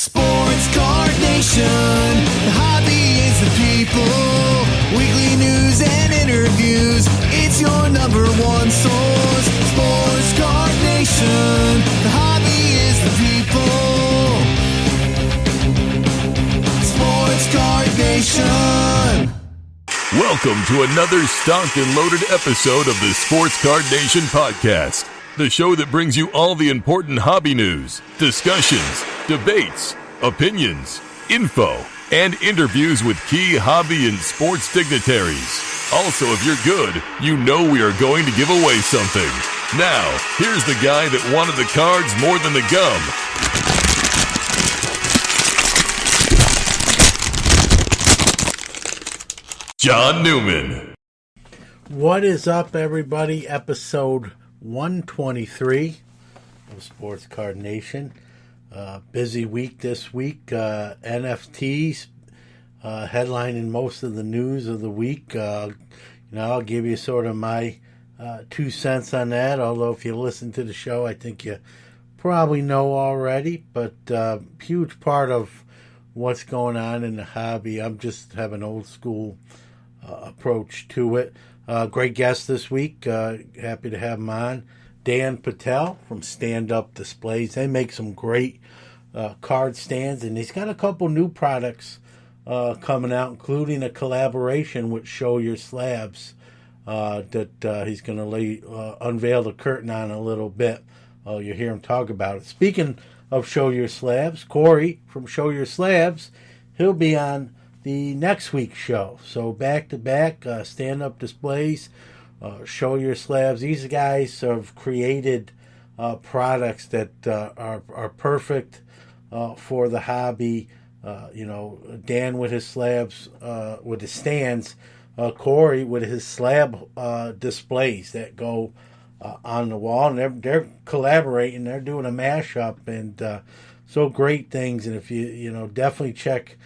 Sports Card Nation, the hobby is the people. Weekly news and interviews, it's your number one source. Sports Card Nation, the hobby is the people. Sports Card Nation. Welcome to another stocked and loaded episode of the Sports Card Nation podcast, the show that brings you all the important hobby news, discussions, debates, opinions, info, and interviews with key hobby and sports dignitaries. Also, if you're good, you know we are going to give away something. Now, here's the guy that wanted the cards more than the gum. John Newman. What is up, everybody? Episode 123 of Sports Card Nation. Busy week this week. NFTs headlining most of the news of the week. I'll give you sort of my 2 cents on that. Although if you listen to the show, I think you probably know already. But huge part of what's going on in the hobby. I'm just have an old school approach to it. Great guest this week. Happy to have him on. Dan Patell from Stand Up Displays. They make some great card stands, and he's got a couple new products coming out, including a collaboration with Show Your Slabs that he's going to unveil the curtain on a little bit. You'll hear him talk about it. Speaking of Show Your Slabs, Corey from Show Your Slabs, he'll be on the next week's show. So back-to-back, Stand Up Displays, Show Your Slabs. These guys have created products that are perfect for the hobby. Dan with his slabs, with his stands, Corey with his slab displays that go on the wall, and they're collaborating. They're doing a mashup, and so great things. And if you definitely check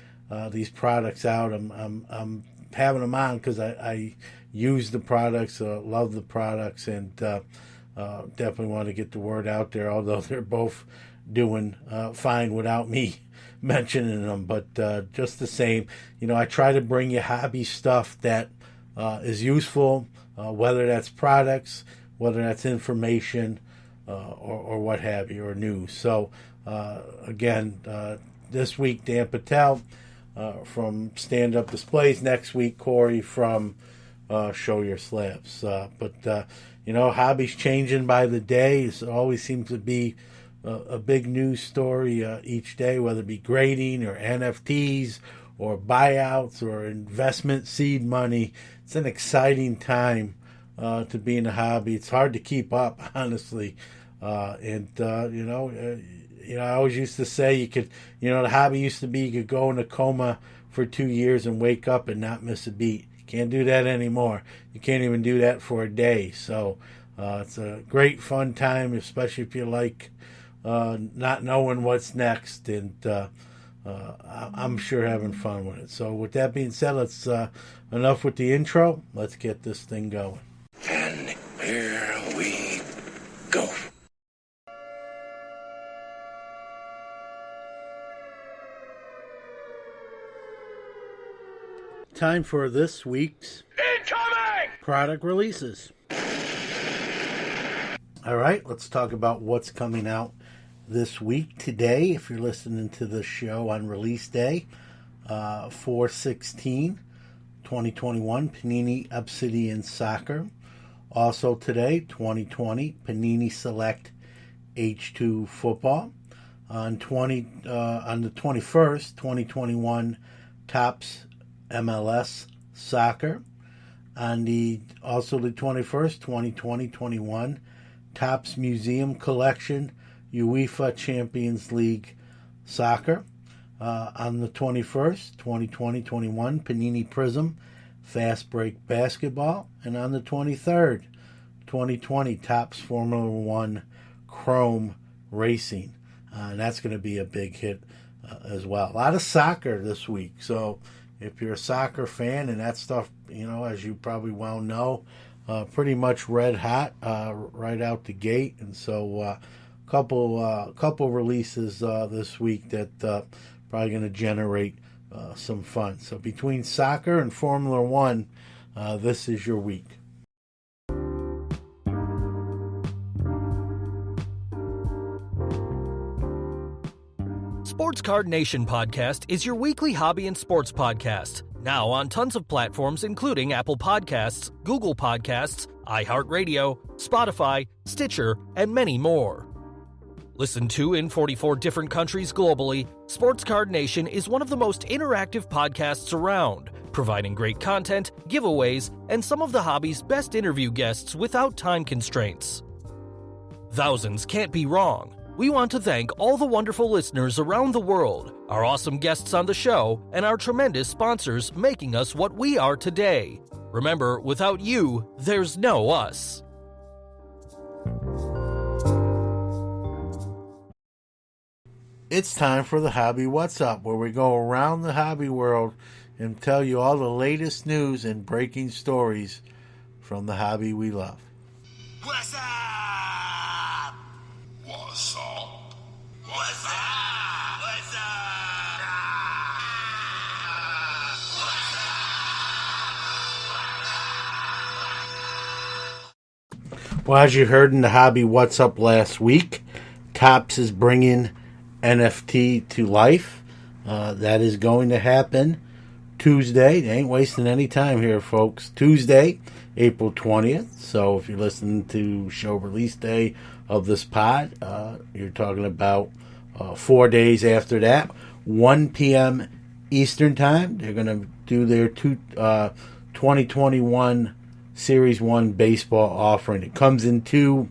these products out. I'm having them on because I use the products, love the products, and definitely want to get the word out there, although they're both doing fine without me mentioning them. But just the same, I try to bring you hobby stuff that is useful, whether that's products, whether that's information, or what have you, or news. So, again, this week, Dan Patell from Stand Up Displays. Next week, Corey from Show Your Slabs. But hobbies changing by the day. It always seems to be a big news story each day, whether it be grading or NFTs or buyouts or investment seed money. It's an exciting time to be in the hobby. It's hard to keep up, honestly. I always used to say you could, the hobby used to be you could go in a coma for 2 years and wake up and not miss a beat. You can't do that anymore. You can't even do that for a day. So it's a great fun time, especially if you like not knowing what's next. And I'm sure having fun with it. So with that being said, let's enough with the intro. Let's get this thing going. And here we go. Time for this week's Incoming! product releases. All right, let's talk about what's coming out this week. Today, if you're listening to the show on release day, 4/16, 2021, Panini Obsidian Soccer. Also today, 2020, Panini Select H2 Football. On the 21st, 2021, Topps MLS Soccer. On the 21st, 2020-21, Topps Museum Collection UEFA Champions League Soccer. On the 21st, 2020-21, Panini Prism Fast Break Basketball. And on the 23rd, 2020, Topps Formula One Chrome Racing. And that's going to be a big hit as well. A lot of soccer this week. So if you're a soccer fan and that stuff, as you probably well know, pretty much red hot right out the gate. And so couple releases this week that probably going to generate some fun. So between soccer and Formula One, this is your week. Sports Card Nation Podcast is your weekly hobby and sports podcast. Now on tons of platforms including Apple Podcasts, Google Podcasts, iHeartRadio, Spotify, Stitcher, and many more. Listened to in 44 different countries globally, Sports Card Nation is one of the most interactive podcasts around, providing great content, giveaways, and some of the hobby's best interview guests without time constraints. Thousands can't be wrong. We want to thank all the wonderful listeners around the world, our awesome guests on the show, and our tremendous sponsors making us what we are today. Remember, without you, there's no us. It's time for the Hobby What's Up, where we go around the hobby world and tell you all the latest news and breaking stories from the hobby we love. What's up? What's up? What's up? What's up? Well, as you heard in the Hobby What's Up last week, Topps is bringing NFT to life. That is going to happen Tuesday. They ain't wasting any time here, folks. Tuesday, April 20th. So if you're listening to show release day of this pod, you're talking about 4 days after that, 1 p.m. Eastern Time. They're going to do their 2021 Series 1 baseball offering. It comes in two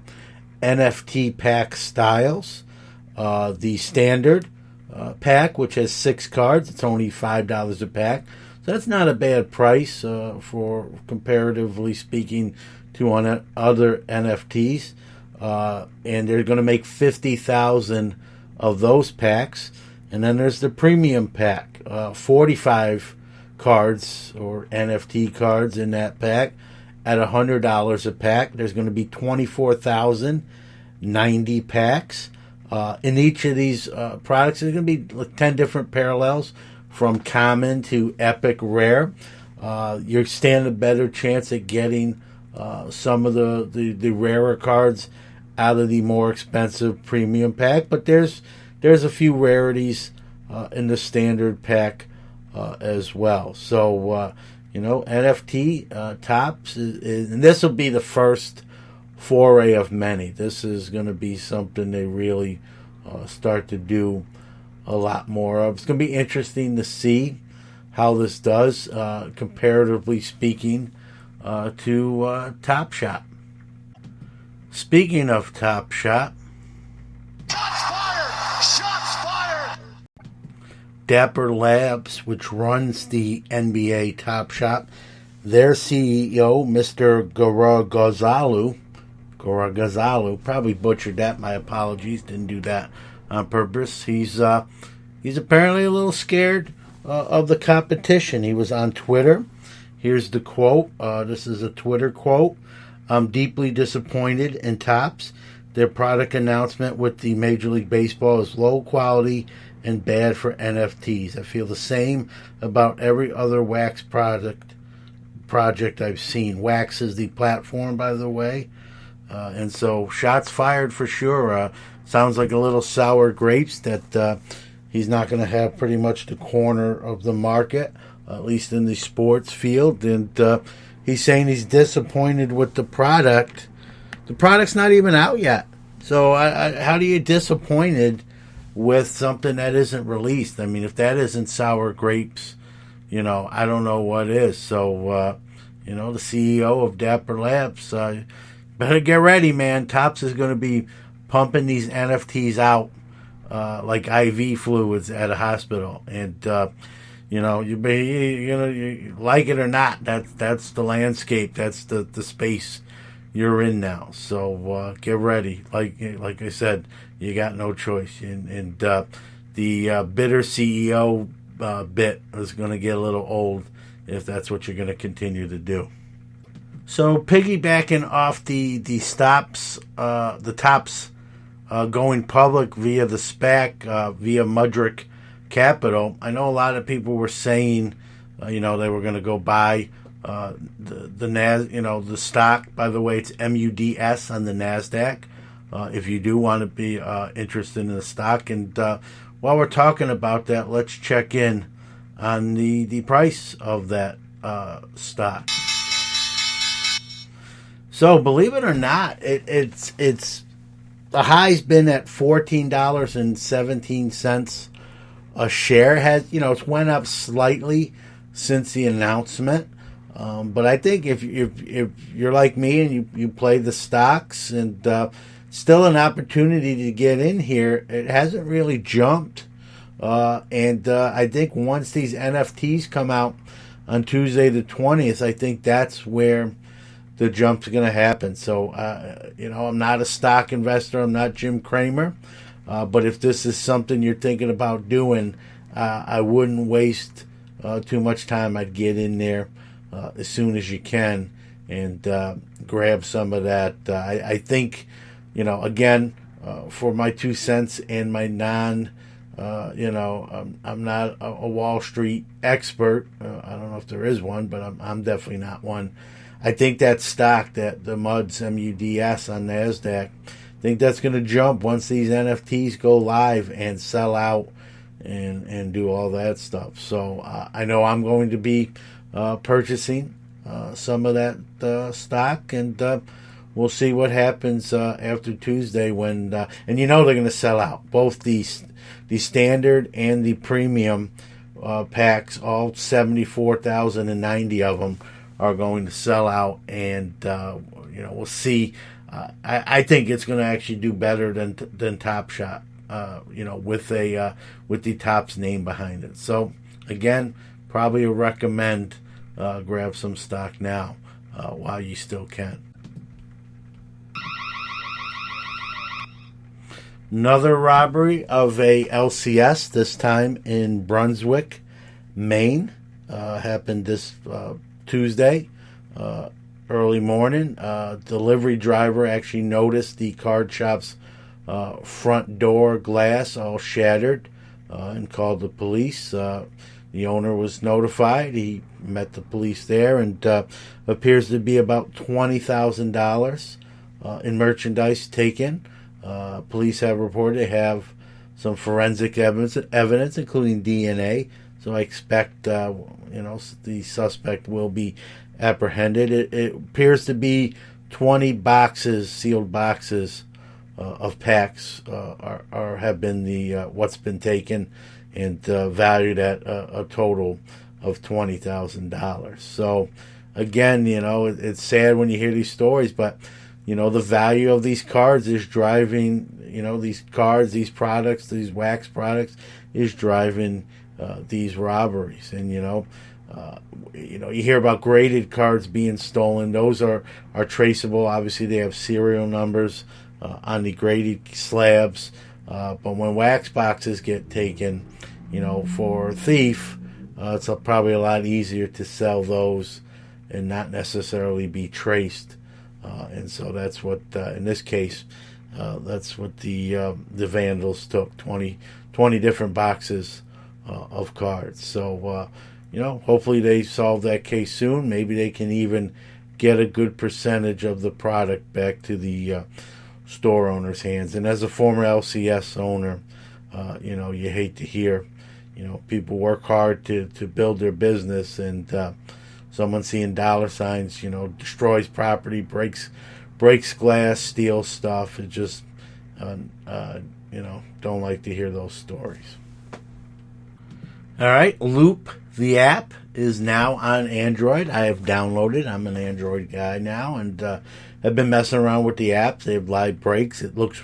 NFT pack styles. The standard pack, which has 6 cards, it's only $5 a pack. So that's not a bad price for, comparatively speaking, to other NFTs. And they're going to make 50,000 of those packs. And then there's the premium pack, 45 cards or NFT cards in that pack at $100 a pack. There's going to be 24,090 packs. In each of these products, there's going to be 10 different parallels from common to epic rare. You're standing a better chance at getting some of the rarer cards out of the more expensive premium pack, but there's a few rarities in the standard pack as well. So NFT Topps is, and this will be the first foray of many. This is going to be something they really start to do a lot more of. It's going to be interesting to see how this does, comparatively speaking, to Top Shop. Speaking of Top Shop, Shots fired! Shots fired! Dapper Labs, which runs the NBA Top Shop, their CEO, Mr. Goragazalu, probably butchered that. My apologies. Didn't do that on purpose. He's apparently a little scared of the competition. He was on Twitter. Here's the quote. This is a Twitter quote. "I'm deeply disappointed in Topps. Their product announcement with the Major League Baseball is low quality and bad for NFTs. I feel the same about every other wax project I've seen." Wax is the platform, by the way. And so shots fired for sure. Sounds like a little sour grapes that he's not going to have pretty much the corner of the market, at least in the sports field. And he's saying he's disappointed with the product. The product's not even out yet. So how do you disappointed with something that isn't released? I mean, if that isn't sour grapes, I don't know what is. So, the CEO of Dapper Labs, better get ready, man. Topps is going to be pumping these NFTs out like IV fluids at a hospital. And, you like it or not, that's the landscape. That's the space you're in now. So get ready. Like I said, you got no choice. And the bitter CEO bit is going to get a little old if that's what you're going to continue to do. So piggybacking off the Topps going public via the SPAC, via Mudrick Capital. I know a lot of people were saying, they were going to go buy the stock. By the way, it's MUDS on the NASDAQ. If you do want to be interested in the stock. And while we're talking about that, let's check in on the price of that stock. So, believe it or not, it's the high's been at $14.17 a share. It's went up slightly since the announcement. But I think if you're like me and you play the stocks and still an opportunity to get in here, it hasn't really jumped. And I think once these NFTs come out on Tuesday the 20th, I think that's where the jump's going to happen. So, I'm not a stock investor. I'm not Jim Cramer. But if this is something you're thinking about doing, I wouldn't waste too much time. I'd get in there as soon as you can and grab some of that. I think, again, for my 2 cents and my I'm not a Wall Street expert. I don't know if there is one, but I'm definitely not one. I think that stock, that the MUDS, MUDS on NASDAQ, I think that's going to jump once these NFTs go live and sell out and do all that stuff. So I know I'm going to be purchasing some of that stock, and we'll see what happens after Tuesday when, and they're going to sell out. Both the standard and the premium packs, all 74,090 of them, are going to sell out, and we'll see. I think it's going to actually do better than Top Shot, with the Topps name behind it. So again, probably a recommend grab some stock now while you still can. Another robbery of a LCS, this time in Brunswick, Maine, happened this Tuesday, early morning. Delivery driver actually noticed the card shop's front door glass all shattered and called the police. The owner was notified. He met the police there, and appears to be about $20,000 in merchandise taken. Police have reported they have some forensic evidence, including DNA. So I expect, the suspect will be apprehended. It appears to be 20 boxes, sealed boxes of packs have been what's been taken, and valued at a total of $20,000. So again, it's sad when you hear these stories, but the value of these cards is driving, these cards, these products, these wax products is driving these robberies. And you hear about graded cards being stolen. Those are traceable. Obviously, they have serial numbers on the graded slabs. But when wax boxes get taken, for a thief, it's probably a lot easier to sell those and not necessarily be traced. And so that's what, in this case, that's what the vandals took, 20 different boxes of cards. So, hopefully they solve that case soon. Maybe they can even get a good percentage of the product back to the store owner's hands. And as a former LCS owner, you hate to hear, people work hard to build their business, and someone seeing dollar signs, destroys property, breaks glass, steals stuff. It just, don't like to hear those stories. All right, Loop, the app, is now on Android. I have downloaded. I'm an Android guy now, and I've been messing around with the app. They have live breaks. It looks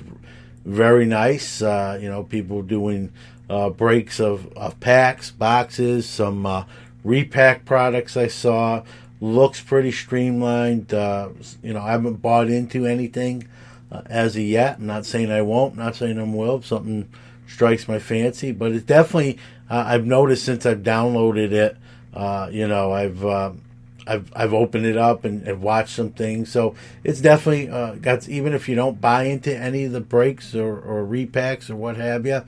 very nice. People doing breaks of packs, boxes, some repack products I saw. Looks pretty streamlined. I haven't bought into anything as of yet. I'm not saying I won't. Not saying I will. If something strikes my fancy, but it definitely. I've noticed since I've downloaded it. I've opened it up and watched some things. So it's definitely got, even if you don't buy into any of the breaks or repacks or what have you,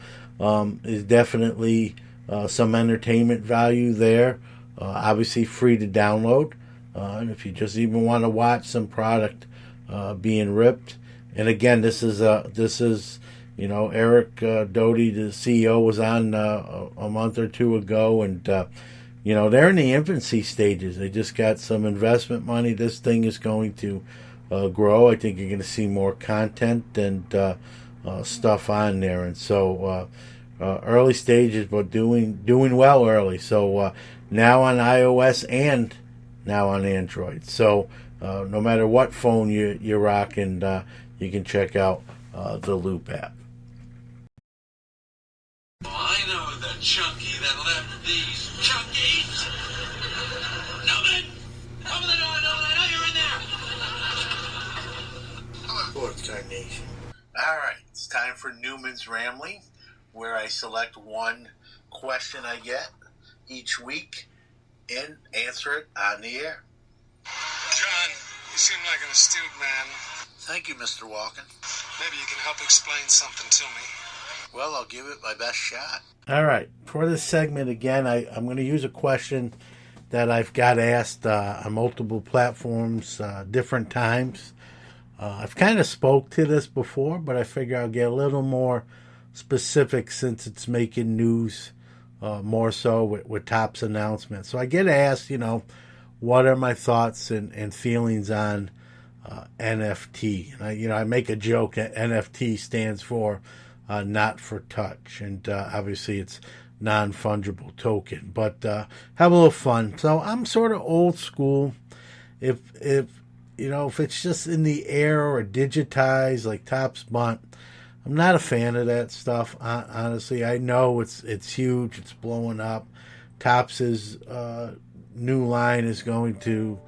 is definitely some entertainment value there. Obviously free to download. And if you just even want to watch some product being ripped, and again, this is Eric Doty, the CEO, was on a month or two ago, and they're in the infancy stages. They just got some investment money. This thing is going to grow. I think you're going to see more content and stuff on there, and so early stages, but doing well early. So now on iOS and now on Android. So no matter what phone you're rocking, you can check out the Loop app. I know the chunky that left these chunkies. Newman! Open the door, Newman. I know you're in there. Sports Card Nation. All right, it's time for Newman's Rambling, where I select one question I get each week and answer it on the air. John, you seem like an astute man. Thank you, Mr. Walken. Maybe you can help explain something to me. Well, I'll give it my best shot. All right. For this segment, again, I'm going to use a question that I've got asked on multiple platforms, different times. I've kind of spoke to this before, but I figure I'll get a little more specific since it's making news more so with Topps announcement. So I get asked, what are my thoughts and feelings on NFT? And I make a joke that NFT stands for not for touch, and obviously it's non-fungible token, but have a little fun. So I'm sort of old school. If it's just in the air or digitized like Topps Bunt, I'm not a fan of that stuff. Honestly, I know it's huge, it's blowing up. Topps' new line is going to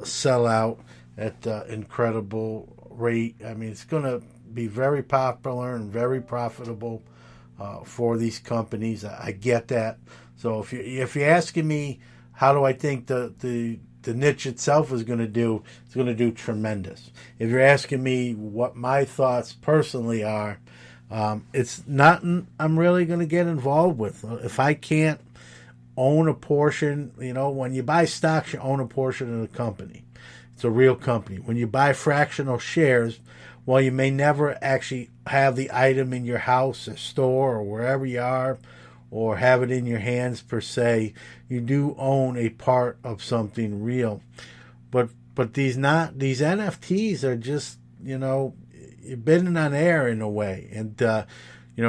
sell out at incredible rate. I mean, it's going to be very popular and very profitable for these companies. I get that. So if you're asking me how do I think the niche itself is going to do, it's going to do tremendous. If you're asking me what my thoughts personally are, it's not I'm really going to get involved with. If I can't own a portion, when you buy stocks, you own a portion of the company. It's a real company. When you buy fractional shares, while you may never actually have the item in your house or store or wherever you are, or have it in your hands per se, you do own a part of something real. But these NFTs are just, you're bidding on air in a way. And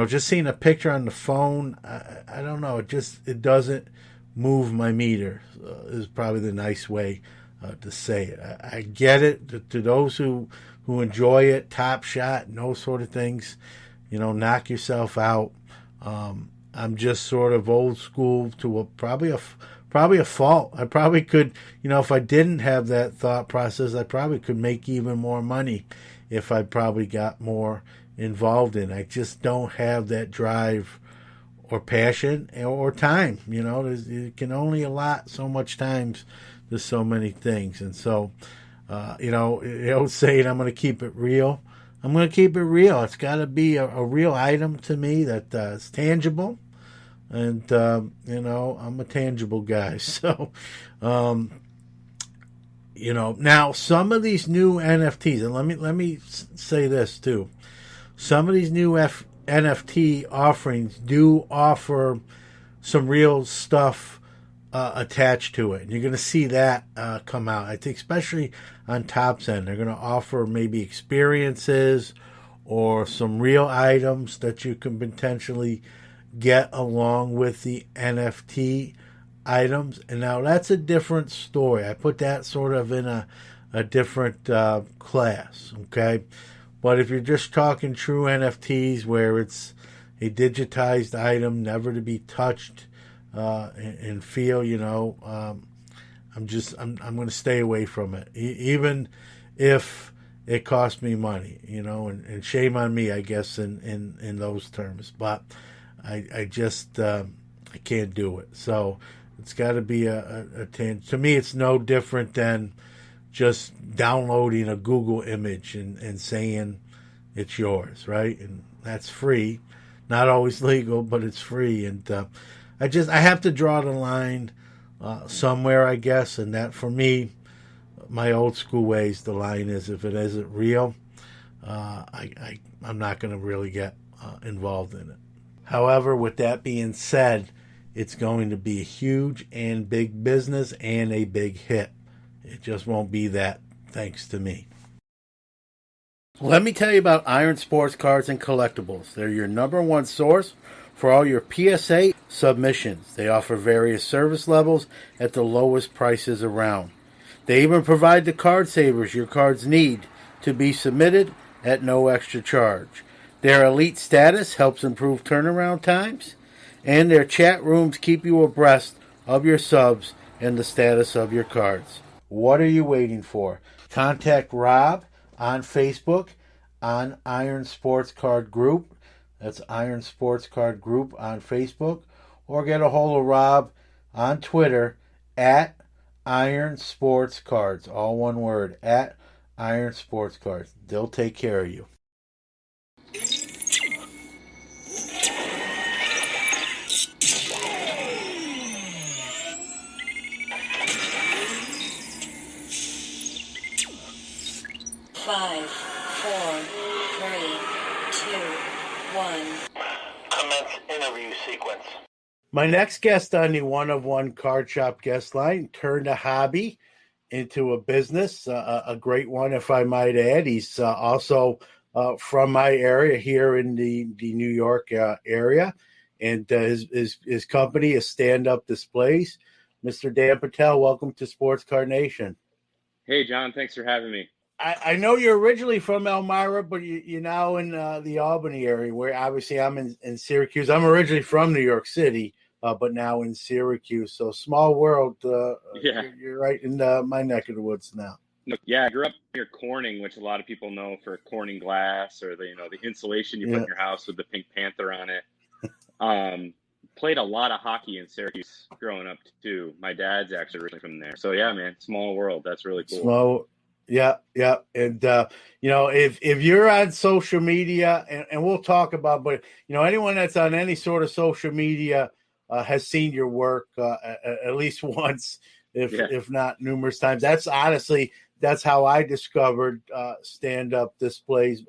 just seeing a picture on the phone, I don't know, it doesn't move my meter, is probably the nice way to say it. I get it. To those who enjoy it, Top Shot and those sort of things, knock yourself out. I'm just sort of old school to probably a fault. I probably could, if I didn't have that thought process, I probably could make even more money if I probably got more involved in. I just don't have that drive or passion or time. You can only allot so much time to so many things. And so, saying I'm going to keep it real. I'm going to keep it real. It's got to be a real item to me that is tangible. And, I'm a tangible guy. So, now some of these new NFTs, and let me say this too. Some of these new NFT offerings do offer some real stuff attached to it. And you're going to see that come out. I think especially on Topps end, they're going to offer maybe experiences or some real items that you can potentially get along with the NFT items. And now that's a different story. I put that sort of in a different class, okay? But if you're just talking true NFTs where it's a digitized item, never to be touched and feel, I'm going to stay away from it, even if it costs me money, and shame on me, I guess, in those terms. But I just I can't do it. So It's got to be a to me, it's no different than just downloading a Google image and saying it's yours, right? And that's free. Not always legal, but it's free. And I have to draw the line somewhere, I guess. And that for me, my old school ways, the line is if it isn't real, I'm not going to really get involved in it. However, with that being said, it's going to be a huge and big business and a big hit. It just won't be that thanks to me. Let me tell you about Iron Sports Cards and Collectibles. They're your number one source for all your PSA submissions. They offer various service levels at the lowest prices around. They even provide the card savers your cards need to be submitted at no extra charge. Their elite status helps improve turnaround times, and their chat rooms keep you abreast of your subs and the status of your cards. What are you waiting for? Contact Rob on Facebook on Iron Sports Card Group. That's Iron Sports Card Group on Facebook. Or get a hold of Rob on Twitter at Iron Sports Cards. All one word, at Iron Sports Cards. They'll take care of you. Five, four, three, two, one. Commence interview sequence. My next guest on the One of One Card Shop guest line turned a hobby into a business, a great one, if I might add. He's also from my area here in the New York area, and his company is Stand Up Displays. Mr. Dan Patell, welcome to Sports Card Nation. Hey, John, thanks for having me. I know you're originally from Elmira, but you're now in the Albany area, where obviously I'm in Syracuse. I'm originally from New York City, but now in Syracuse. So small world. Yeah. You're right in my neck of the woods now. Yeah, I grew up near Corning, which a lot of people know for Corning glass or the insulation you put in your house with the Pink Panther on it. Played a lot of hockey in Syracuse growing up too. My dad's actually originally from there. So yeah, man, small world. That's really cool. Yeah. And, if you're on social media, and we'll talk about, but, anyone that's on any sort of social media has seen your work at least once, if not numerous times. That's how I discovered stand-up displays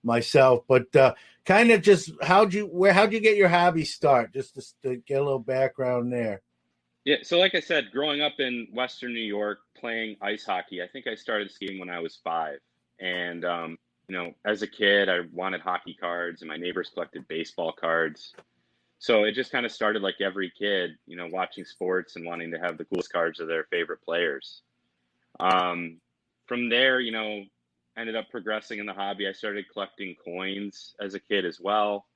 myself. But kind of just how'd you get your hobby start? Just to get a little background there. Yeah, so like I said, growing up in Western New York, playing ice hockey, I think I started skating when I was 5. And, as a kid, I wanted hockey cards, and my neighbors collected baseball cards. So it just kind of started like every kid, watching sports and wanting to have the coolest cards of their favorite players. From there, ended up progressing in the hobby. I started collecting coins as a kid as well.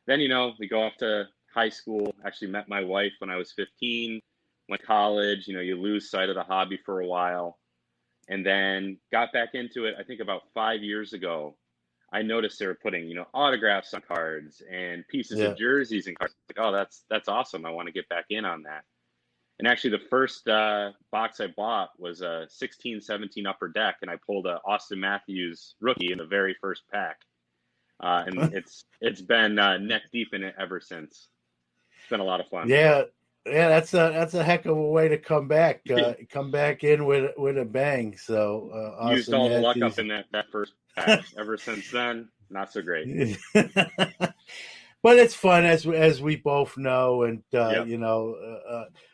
Then, we go off to high school, actually met my wife when I was 15. Went to college, you lose sight of the hobby for a while, and then got back into it. I think about 5 years ago, I noticed they were putting, autographs on cards and pieces of jerseys and cards. Like, oh, that's awesome. I want to get back in on that. And actually the first box I bought was a 16-17 Upper Deck, and I pulled a Austin Matthews rookie in the very first pack. And it's been neck deep in it ever since. It's been a lot of fun. Yeah, that's a heck of a way to come back. Come back in with a bang. So used all the luck up in that first pack. Ever since then, not so great. But it's fun, as we both know, and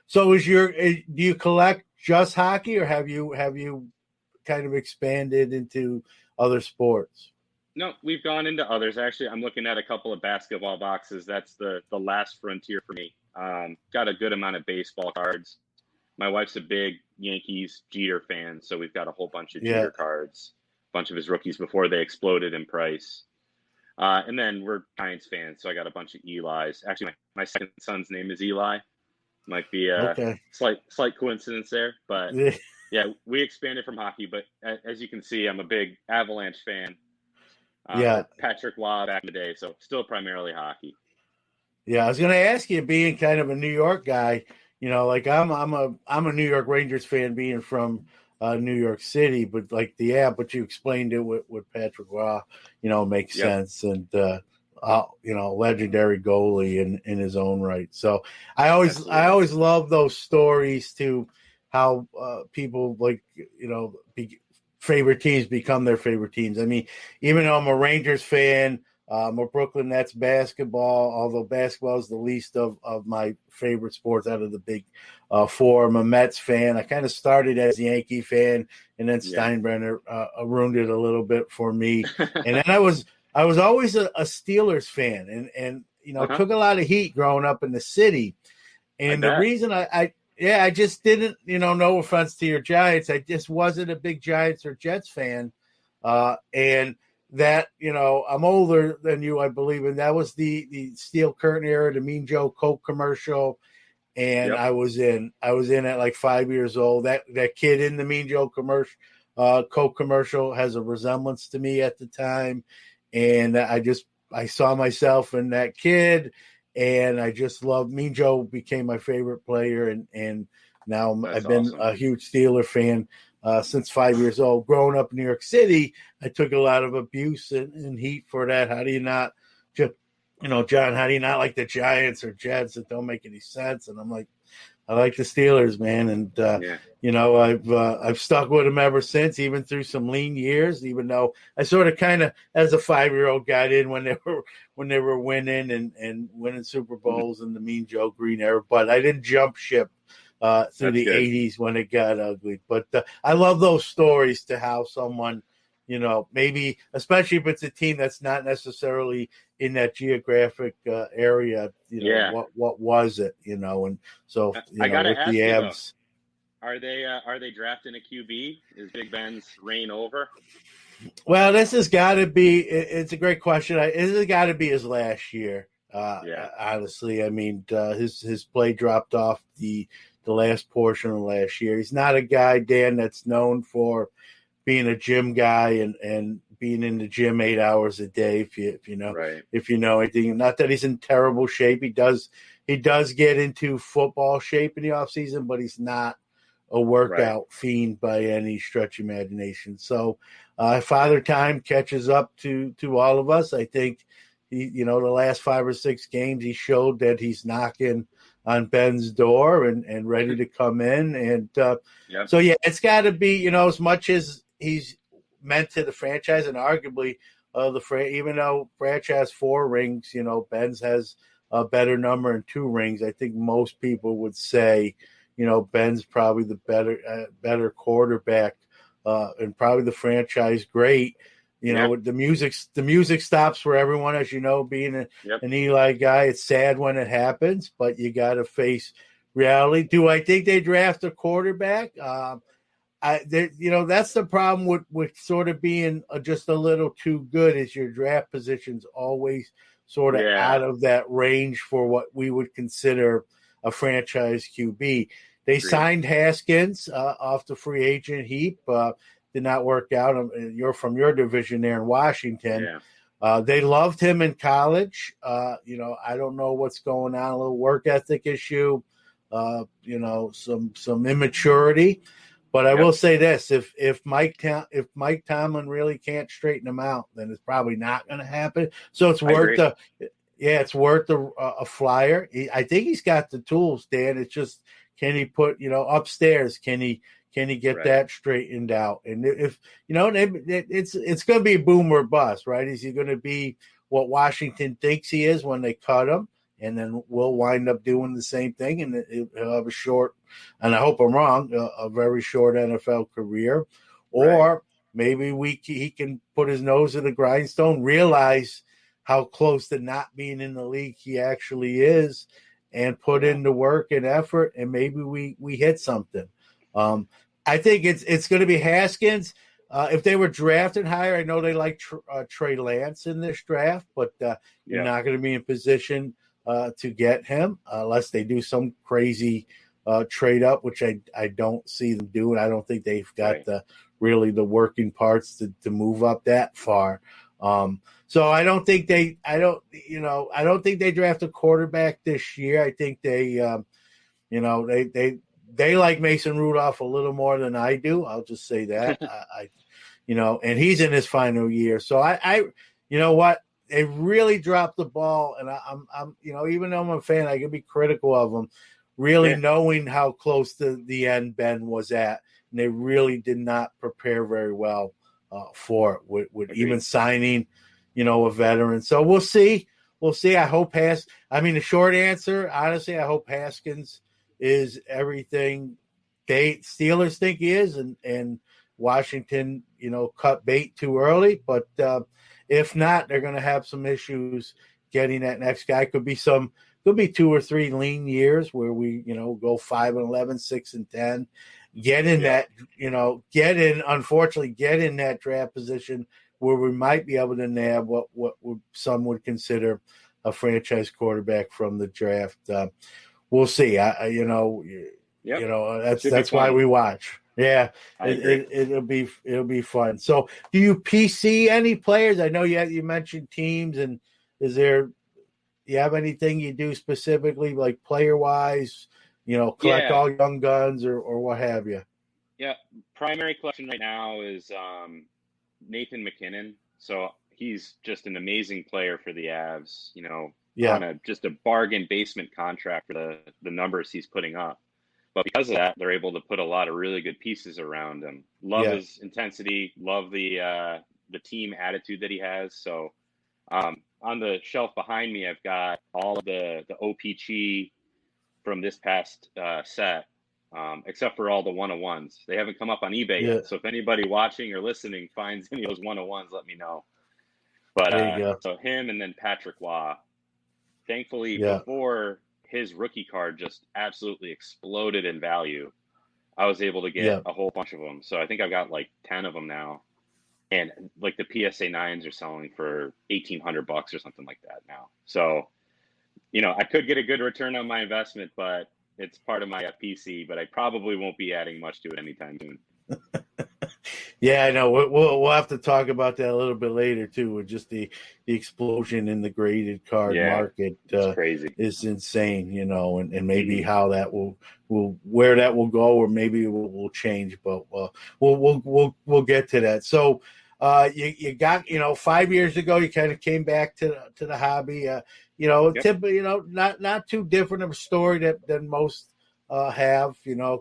So do you collect just hockey, or have you kind of expanded into other sports? No, we've gone into others. Actually, I'm looking at a couple of basketball boxes. That's the last frontier for me. Got a good amount of baseball cards. My wife's a big Yankees Jeter fan, so we've got a whole bunch of Jeter cards, a bunch of his rookies before they exploded in price. And then we're Giants fans, so I got a bunch of Eli's. Actually, my second son's name is Eli. Might be a slight coincidence there, but yeah, we expanded from hockey. But as you can see, I'm a big Avalanche fan. Patrick Waugh back in the day, so still primarily hockey. Yeah, I was going to ask you, being kind of a New York guy, like I'm a New York Rangers fan, being from New York City, but like but you explained it with Patrick Roy, makes Yep. sense, and legendary goalie in his own right. So I Absolutely. always love those stories too, how people favorite teams become their favorite teams. I mean, even though I'm a Rangers fan. I'm a Brooklyn Nets basketball, although basketball is the least of my favorite sports out of the big four. I'm a Mets fan. I kind of started as a Yankee fan, and then Steinbrenner ruined it a little bit for me. And then I was always a Steelers fan, and took a lot of heat growing up in the city. And the reason I just didn't, no offense to your Giants, I just wasn't a big Giants or Jets fan, and that, I'm older than you, I believe, and that was the Steel Curtain era, the Mean Joe Coke commercial, and I was in at like 5 years old. That kid in the Mean Joe commercial, Coke commercial, has a resemblance to me at the time, and I saw myself in that kid, and I just loved Mean Joe. Became my favorite player, and now I've been a huge Steeler fan since 5 years old. Growing up in New York City, I took a lot of abuse and heat for that. How do you not, John, how do you not like the Giants or Jets? That don't make any sense. And I'm like, I like the Steelers, man. And, I've stuck with them ever since, even through some lean years, even though I sort of kind of, as a 5-year-old, got in when they were winning and winning Super Bowls in the Mean Joe Green era, but I didn't jump ship through the 80s when it got ugly. But I love those stories to how someone, maybe, especially if it's a team that's not necessarily in that geographic area, what was it, and so, I gotta with ask the you, Abs. though, are they drafting a QB? Is Big Ben's reign over? Well, this has got to be, it's a great question. This has got to be his last year. Honestly, I mean, his play dropped off the last portion of last year. He's not a guy, Dan, that's known for being a gym guy and being in the gym 8 hours a day. If you know anything, not that he's in terrible shape. He does get into football shape in the off season, but he's not a workout fiend by any stretch of imagination. So Father Time catches up to all of us. I think the last 5 or 6 games, he showed that he's knocking on Ben's door and ready to come in. And so, it's got to be, as much as he's meant to the franchise, and arguably even though Branch has 4 rings, Ben's has a better number and 2 rings. I think most people would say, Ben's probably the better quarterback and probably the franchise great. The music stops for everyone, as you know, being an Eli guy. It's sad when it happens, but you got to face reality. Do I think they draft a quarterback? That's the problem with sort of being just a little too good, is your draft position's always sort of out of that range for what we would consider a franchise QB. They signed Haskins off the free agent heap. Did not work out. You're from your division there in Washington. They loved him in college. I don't know what's going on. A little work ethic issue. Some immaturity. But I will say this: if Mike Tomlin really can't straighten him out, then it's probably not going to happen. So it's worth a flyer. I think he's got the tools, Dan. It's just, can he put upstairs? Can he get that straightened out? And if it's going to be boom or bust, right? Is he going to be what Washington thinks he is when they cut him? And then we'll wind up doing the same thing, and he'll have a short, and I hope I'm wrong, a very short NFL career. Or maybe he can put his nose to the grindstone, realize how close to not being in the league he actually is, and put in the work and effort, and maybe we hit something. I think it's going to be Haskins. If they were drafted higher, I know they like Trey Lance in this draft, but you're not going to be in position to get him unless they do some crazy trade up, which I don't see them doing. I don't think they've got the working parts to move up that far. So I don't think they draft a quarterback this year. I think they They like Mason Rudolph a little more than I do. I'll just say that. And he's in his final year. So I you know what? They really dropped the ball, and I'm even though I'm a fan, I can be critical of them. Really knowing how close to the end Ben was at, and they really did not prepare very well for it with even signing, a veteran. So we'll see. We'll see. I hope the short answer, honestly, I hope Haskins is everything Steelers think he is, and Washington, cut bait too early. But if not, they're going to have some issues getting that next guy. Could be 2 or 3 lean years where we, go 5-11, 6-10, get in that draft position where we might be able to nab what some would consider a franchise quarterback from the draft. We'll see. That's why we watch. Yeah, it'll be fun. So, do you PC any players? I know you mentioned teams, and do you have anything you do specifically, like player wise? Collect all young guns or what have you? Yeah, primary collection right now is Nathan McKinnon. So he's just an amazing player for the Avs. On just a bargain basement contract for the numbers he's putting up. But because of that, they're able to put a lot of really good pieces around him. Love his intensity. Love the team attitude that he has. So on the shelf behind me, I've got all of the OPG from this past set, except for all the 101s. They haven't come up on eBay yet. So if anybody watching or listening finds any of those 101s, let me know. But so him and then Patrick Waugh. Thankfully, before his rookie card just absolutely exploded in value, I was able to get a whole bunch of them. So I think I've got like 10 of them now. And like the PSA 9s are selling for $1,800 or something like that now. So, I could get a good return on my investment, but it's part of my PC, but I probably won't be adding much to it anytime soon. Yeah, I know. We'll have to talk about that a little bit later too. With just the explosion in the graded card market, crazy. Is insane. And maybe how that will where that will go, or maybe it will change. But we'll get to that. So you got 5 years ago, you kind of came back to the hobby. Typically, not too different of a story than most have.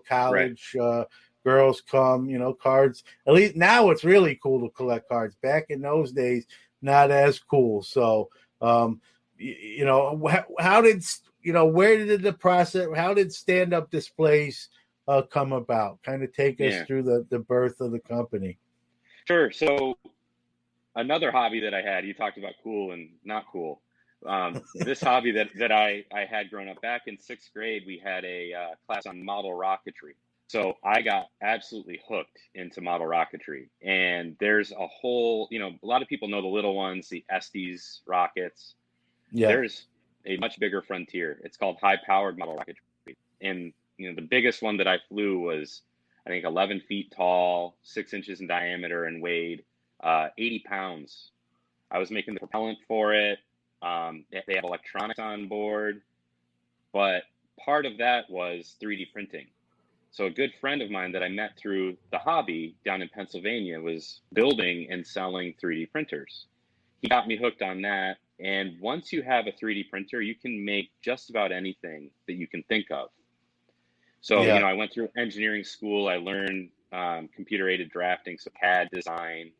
College. Right. Girls come, cards. At least now it's really cool to collect cards. Back in those days, not as cool. So, how did where did the process? How did stand-up displays come about? Kind of take us through the birth of the company. Sure. So, another hobby that I had. You talked about cool and not cool. This hobby that I had growing up back in 6th grade, we had a class on model rocketry. So I got absolutely hooked into model rocketry, and there's a whole, a lot of people know the little ones, the Estes rockets. Yeah. There's a much bigger frontier. It's called high-powered model rocketry. And, the biggest one that I flew was, I think, 11 feet tall, 6 inches in diameter, and weighed 80 pounds. I was making the propellant for it. They have electronics on board, but part of that was 3D printing. So a good friend of mine that I met through the hobby down in Pennsylvania was building and selling 3D printers. He got me hooked on that. And once you have a 3D printer, you can make just about anything that you can think of. So, I went through engineering school. I learned computer-aided drafting, so CAD design.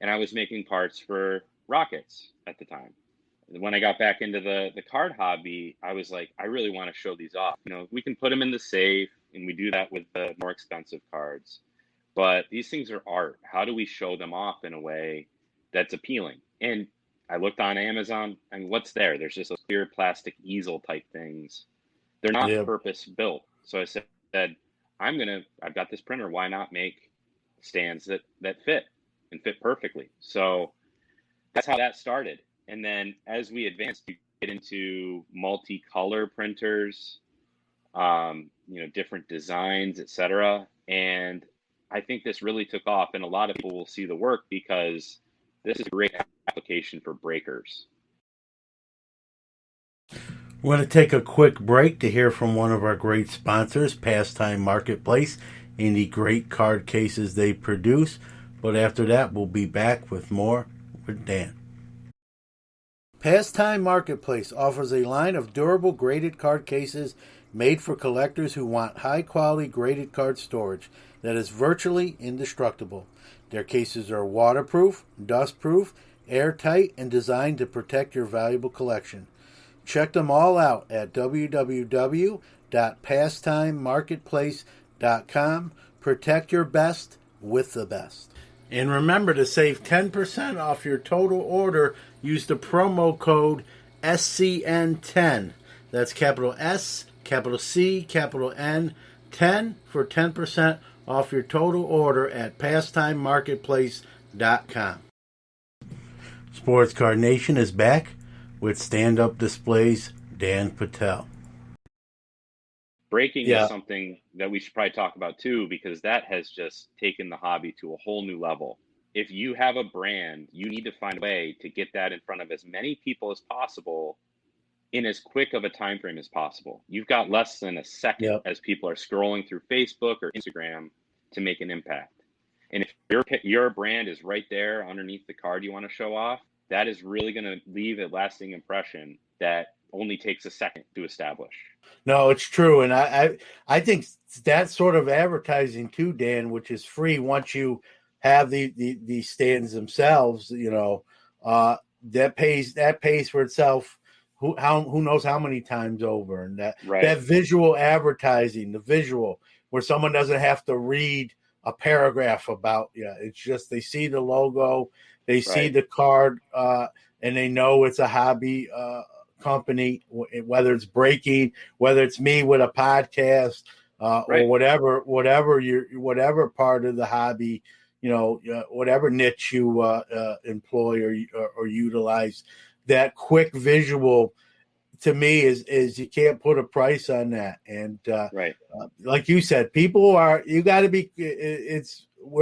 And I was making parts for rockets at the time. When I got back into the card hobby, I was like, I really want to show these off. We can put them in the safe, and we do that with the more expensive cards. But these things are art. How do we show them off in a way that's appealing? And I looked on Amazon, and what's there? There's just those clear plastic easel type things. They're not purpose built. So I said, I've got this printer. Why not make stands that fit and fit perfectly? So that's how that started. And then as we advanced, you get into multicolor printers, different designs, etc. And I think this really took off, and a lot of people will see the work because this is a great application for breakers. We're going to take a quick break to hear from one of our great sponsors, Pastime Marketplace, and the great card cases they produce. But after that, we'll be back with more with Dan. Pastime Marketplace offers a line of durable graded card cases made for collectors who want high-quality graded card storage that is virtually indestructible. Their cases are waterproof, dustproof, airtight, and designed to protect your valuable collection. Check them all out at www.pastimemarketplace.com. Protect your best with the best. And remember to save 10% off your total order. Use the promo code SCN10. That's capital S, capital C, capital N, 10 for 10% off your total order at pastimemarketplace.com. Sports Card Nation is back with stand-up displays Dan Patell. Breaking is something that we should probably talk about too, because that has just taken the hobby to a whole new level. If you have a brand, you need to find a way to get that in front of as many people as possible in as quick of a time frame as possible. You've got less than a second as people are scrolling through Facebook or Instagram to make an impact. And if your brand is right there underneath the card you want to show off, that is really going to leave a lasting impression that only takes a second to establish. No, it's true. And I think that sort of advertising too, Dan, which is free once you have the stands themselves, that pays for itself. Who knows how many times over, and that visual advertising, the visual where someone doesn't have to read a paragraph about it's just they see the logo, they see the card, and they know it's a hobby company, whether it's breaking, whether it's me with a podcast, or whatever part of the hobby, whatever niche you employ or utilize. That quick visual to me is you can't put a price on that. And like you said, we're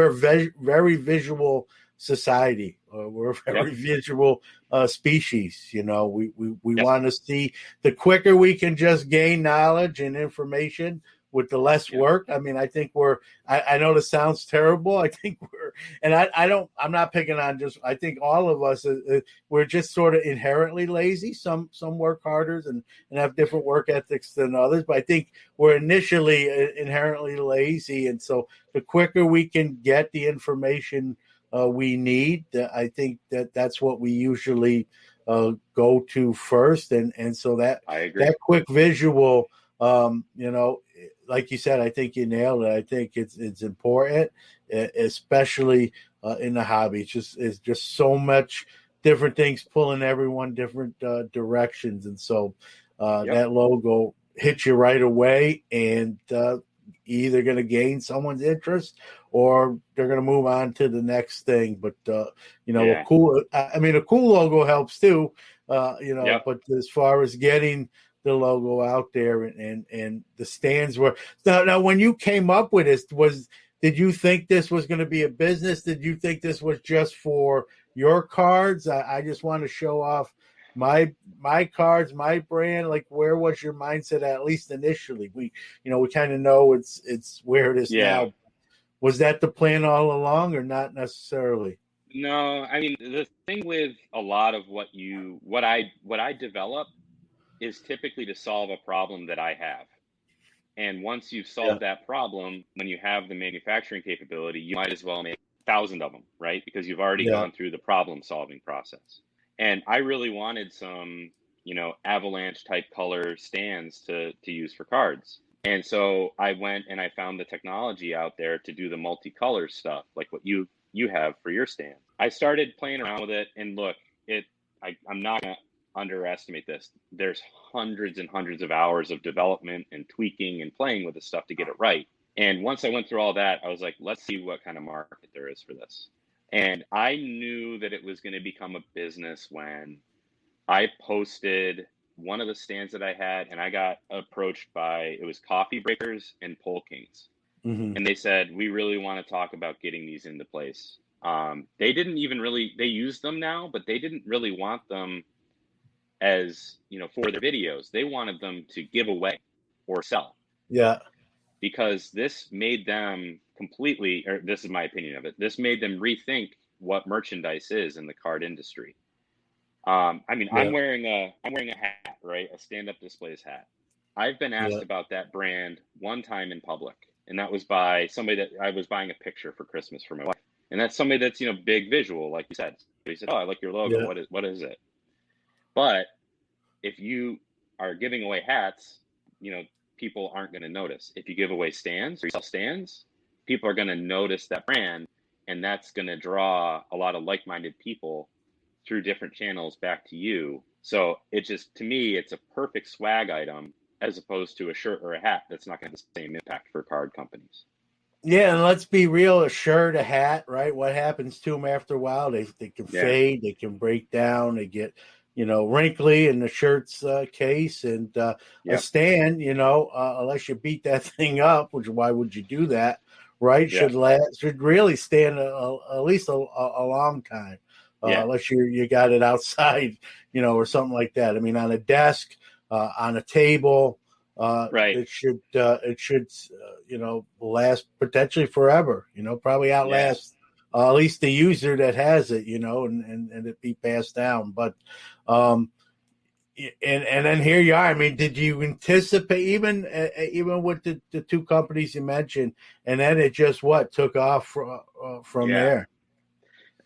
a very visual society. We're a very visual species. We want to see, the quicker we can just gain knowledge and information with the less work. I mean, I think I know this sounds terrible. I think I'm not picking on I think all of us, we're just sort of inherently lazy. Some work harder and have different work ethics than others, but I think we're initially inherently lazy. And so the quicker we can get the information we need, I think that's what we usually go to first. And so that quick visual, like you said, I think you nailed it. I think it's important, especially in the hobby. It's just so much different things pulling everyone different directions, and so that logo hits you right away, and either going to gain someone's interest or they're going to move on to the next thing. But a cool logo helps too. But as far as getting the logo out there and the stands were now when you came up with this, did you think this was going to be a business? Did you think this was just for your cards? I just want to show off my cards, my brand. Like, where was your mindset at least initially? We kind of know it's where it is now. Was that the plan all along or not necessarily? No, I mean, the thing with a lot of what I develop is typically to solve a problem that I have. And once you've solved that problem, when you have the manufacturing capability, you might as well make 1,000 of them, right? Because you've already gone through the problem solving process. And I really wanted some, avalanche type color stands to use for cards. And so I went and I found the technology out there to do the multicolor stuff, like what you have for your stand. I started playing around with it, and look, I'm not going to underestimate this. There's hundreds and hundreds of hours of development and tweaking and playing with this stuff to get it right. And once I went through all that, I was like, let's see what kind of market there is for this. And I knew that it was going to become a business when I posted one of the stands that I had, and I got approached by, it was Coffee Breakers and Pole Kings. Mm-hmm. And they said, we really want to talk about getting these into place. They didn't even really, they use them now, but they didn't really want them as, for their videos. They wanted them to give away or sell, Yeah. because this made them completely, or this is my opinion of it, this made them rethink what merchandise is in the card industry. I mean, Yeah. I'm wearing a hat, right? A stand-up displays hat. I've been asked Yeah. about that brand one time in public, and that was by somebody that I was buying a picture for Christmas for my wife. And that's somebody that's, big visual, like you said. So he said, "Oh, I like your logo. Yeah. What is it?" But if you are giving away hats, people aren't going to notice. If you give away stands or you sell stands, people are going to notice that brand, and that's going to draw a lot of like-minded people through different channels back to you. So it just, to me, it's a perfect swag item as opposed to a shirt or a hat that's not going to have the same impact for card companies. Yeah, and let's be real, a shirt, a hat, right? What happens to them after a while? They can fade, they can break down, they get, wrinkly in the shirt's case. And a stand, unless you beat that thing up, which why would you do that, right? Should really stand at least a long time, unless you got it outside, or something like that. I mean, on a desk, on a table. It should last potentially forever, probably outlast at least the user that has it, and it be passed down. But and then here you are. I mean, did you anticipate even with the two companies you mentioned, and then it just took off from there?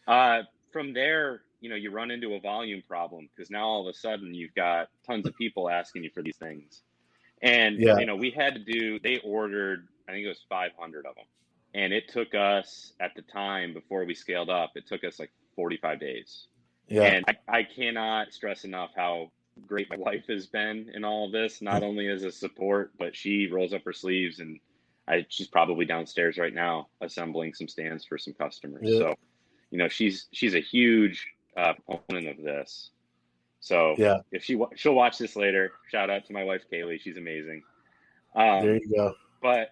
From there, you run into a volume problem, because now all of a sudden you've got tons of people asking you for these things. And, we had to they ordered, I think it was 500 of them. And it took us, at the time, before we scaled up, it took us like 45 days. Yeah. And I cannot stress enough how great my wife has been in all of this, not only as a support, but she rolls up her sleeves, and she's probably downstairs right now assembling some stands for some customers. Yeah. So, she's a huge proponent of this. So if she'll watch this later, shout out to my wife, Kaylee. She's amazing. There you go. But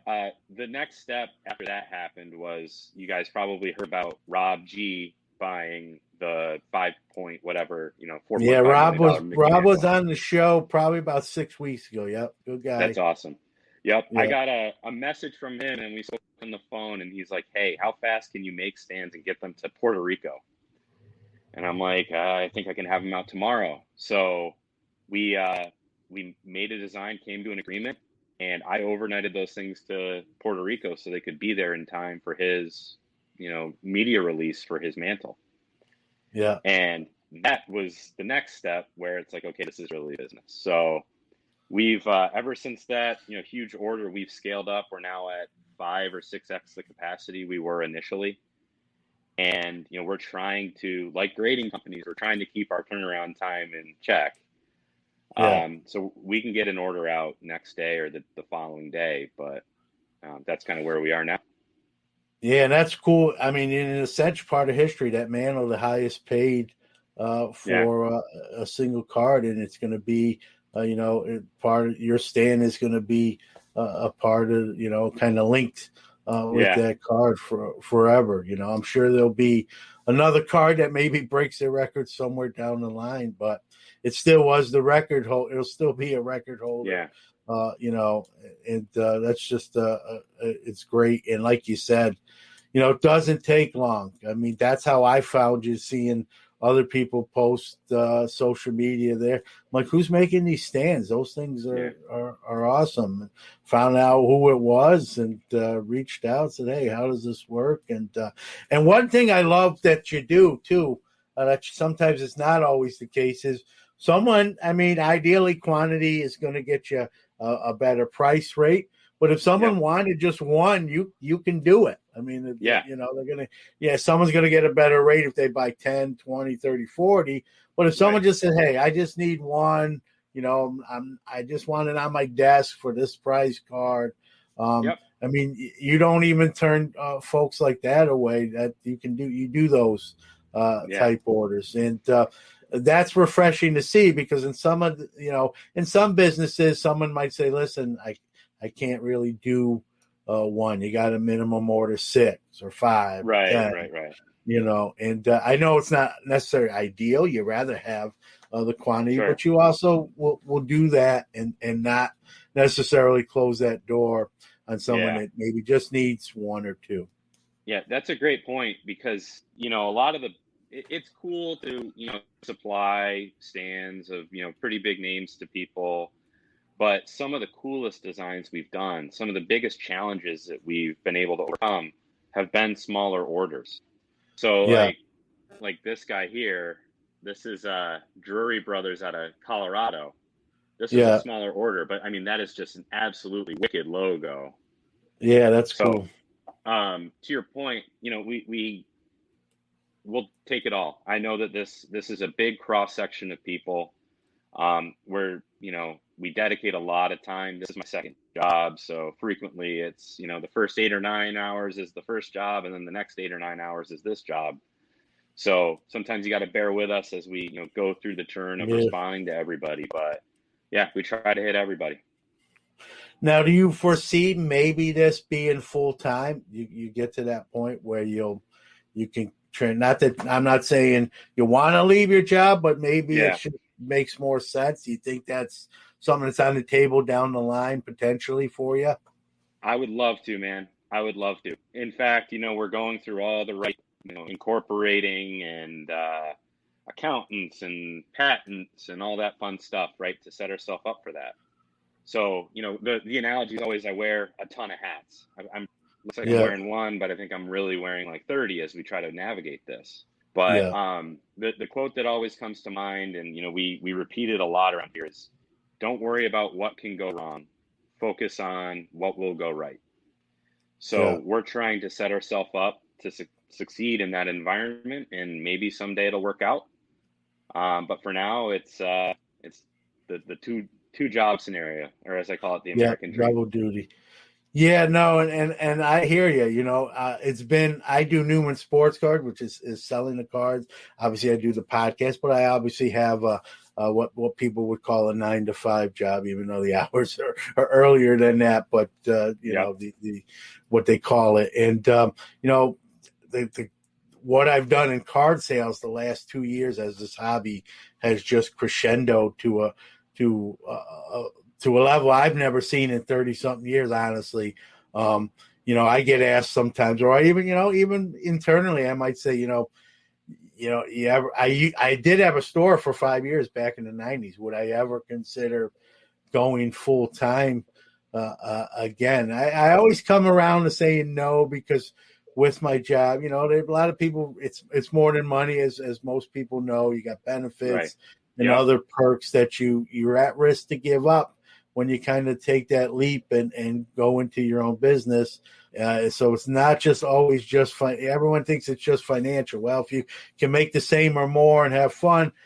the next step after that happened was, you guys probably heard about Rob G buying the 5 point whatever, $4.5 Yeah, Rob million was on the show probably about 6 weeks ago. Yep. Good guy. That's awesome. Yep. Yeah. I got a message from him, and we spoke on the phone, and he's like, "Hey, how fast can you make stands and get them to Puerto Rico?" And I'm like, I think I can have them out tomorrow. So we made a design, came to an agreement, and I overnighted those things to Puerto Rico so they could be there in time for his, media release for his mantle. Yeah. And that was the next step, where it's like, okay, this is really business. So we've, ever since that, huge order, we've scaled up. We're now at 5 or 6x the capacity we were initially. And, we're trying to, like grading companies, we're trying to keep our turnaround time in check. So we can get an order out next day or the following day, but that's kind of where we are now. Yeah, and that's cool. I mean, in a sense, part of history, that mantle, the highest paid for a single card, and it's going to be, part of your stand is going to be a part of, kind of linked with that card for forever. I'm sure there'll be another card that maybe breaks the record somewhere down the line, but it still was the record holder. It'll still be a record holder. And that's just it's great. And like you said, it doesn't take long. I mean, that's how I found you, seeing other people post social media there. I'm like, who's making these stands? Those things are awesome. Found out who it was and reached out, said, hey, how does this work? And one thing I love that you do too, that sometimes it's not always the case, is someone, I mean, ideally quantity is going to get you a better price rate. But if someone wanted just one, you can do it. I mean, they're going to, someone's going to get a better rate if they buy 10, 20, 30, 40. But if someone just said, hey, I just need one, I just want it on my desk for this price card. I mean, you don't even turn folks like that away. That you do those type orders. And that's refreshing to see, because in some of in some businesses, someone might say, listen, I can't really do one. You got a minimum order 6 or 5. Right. And I know it's not necessarily ideal. You rather have the quantity, Sure. but you also will do that and not necessarily close that door on someone Yeah. that maybe just needs one or two. Yeah, that's a great point because, a lot of it's cool to, supply stands of, pretty big names to people. But some of the coolest designs we've done, some of the biggest challenges that we've been able to overcome have been smaller orders. So Yeah, like this guy here, this is Drury Brothers out of Colorado. This was a yeah, smaller order, but I mean that is just an absolutely wicked logo. yeah. That's So cool. to your point, we will take it all. I know that this is a big cross section of people. Where we dedicate a lot of time. This is my second job, so frequently it's the first 8 or 9 hours is the first job, and then the next 8 or 9 hours is this job. So sometimes you got to bear with us as we go through the turn of Yeah. responding to everybody. But yeah, we try to hit everybody. Now, do you foresee maybe this being full time? You get to that point where you can train. Not that I'm not saying you want to leave your job, but maybe Yeah. makes more sense. Do you think that's something that's on the table down the line potentially for you? I would love to, man. I would love to. In fact, we're going through all the right, incorporating and accountants and patents and all that fun stuff, right, to set ourselves up for that. So, the analogy is always I wear a ton of hats. I'm looks like I'm Yeah, wearing one, but I think I'm really wearing like 30 as we try to navigate this. But yeah, the quote that always comes to mind, and we repeat it a lot around here, is don't worry about what can go wrong. Focus on what will go right. yeah. So we're trying to set ourselves up to succeed in that environment, and maybe someday it'll work out. But for now, it's the two job scenario, or as I call it, the Yeah, American dream. double duty. Yeah, no, and I hear you. It's been I do Newman Sports Card, which is selling the cards. Obviously, I do the podcast, but I obviously have what people would call a 9 to 5 job, even though the hours are earlier than that. But Yep. the what they call it, and the what I've done in card sales the last 2 years as this hobby has just crescendo to a level I've never seen in 30 something years, honestly. I get asked sometimes, or even internally, I might say, I did have a store for 5 years back in the 90s. Would I ever consider going full time again? I always come around to saying no, because with my job, there's a lot of people, it's more than money, as most people know. You got Right. benefits and Yep. other perks that you're at risk to give up when you kind of take that leap and go into your own business. So it's not just always just fun. Everyone thinks it's just financial. Well, if you can make the same or more and have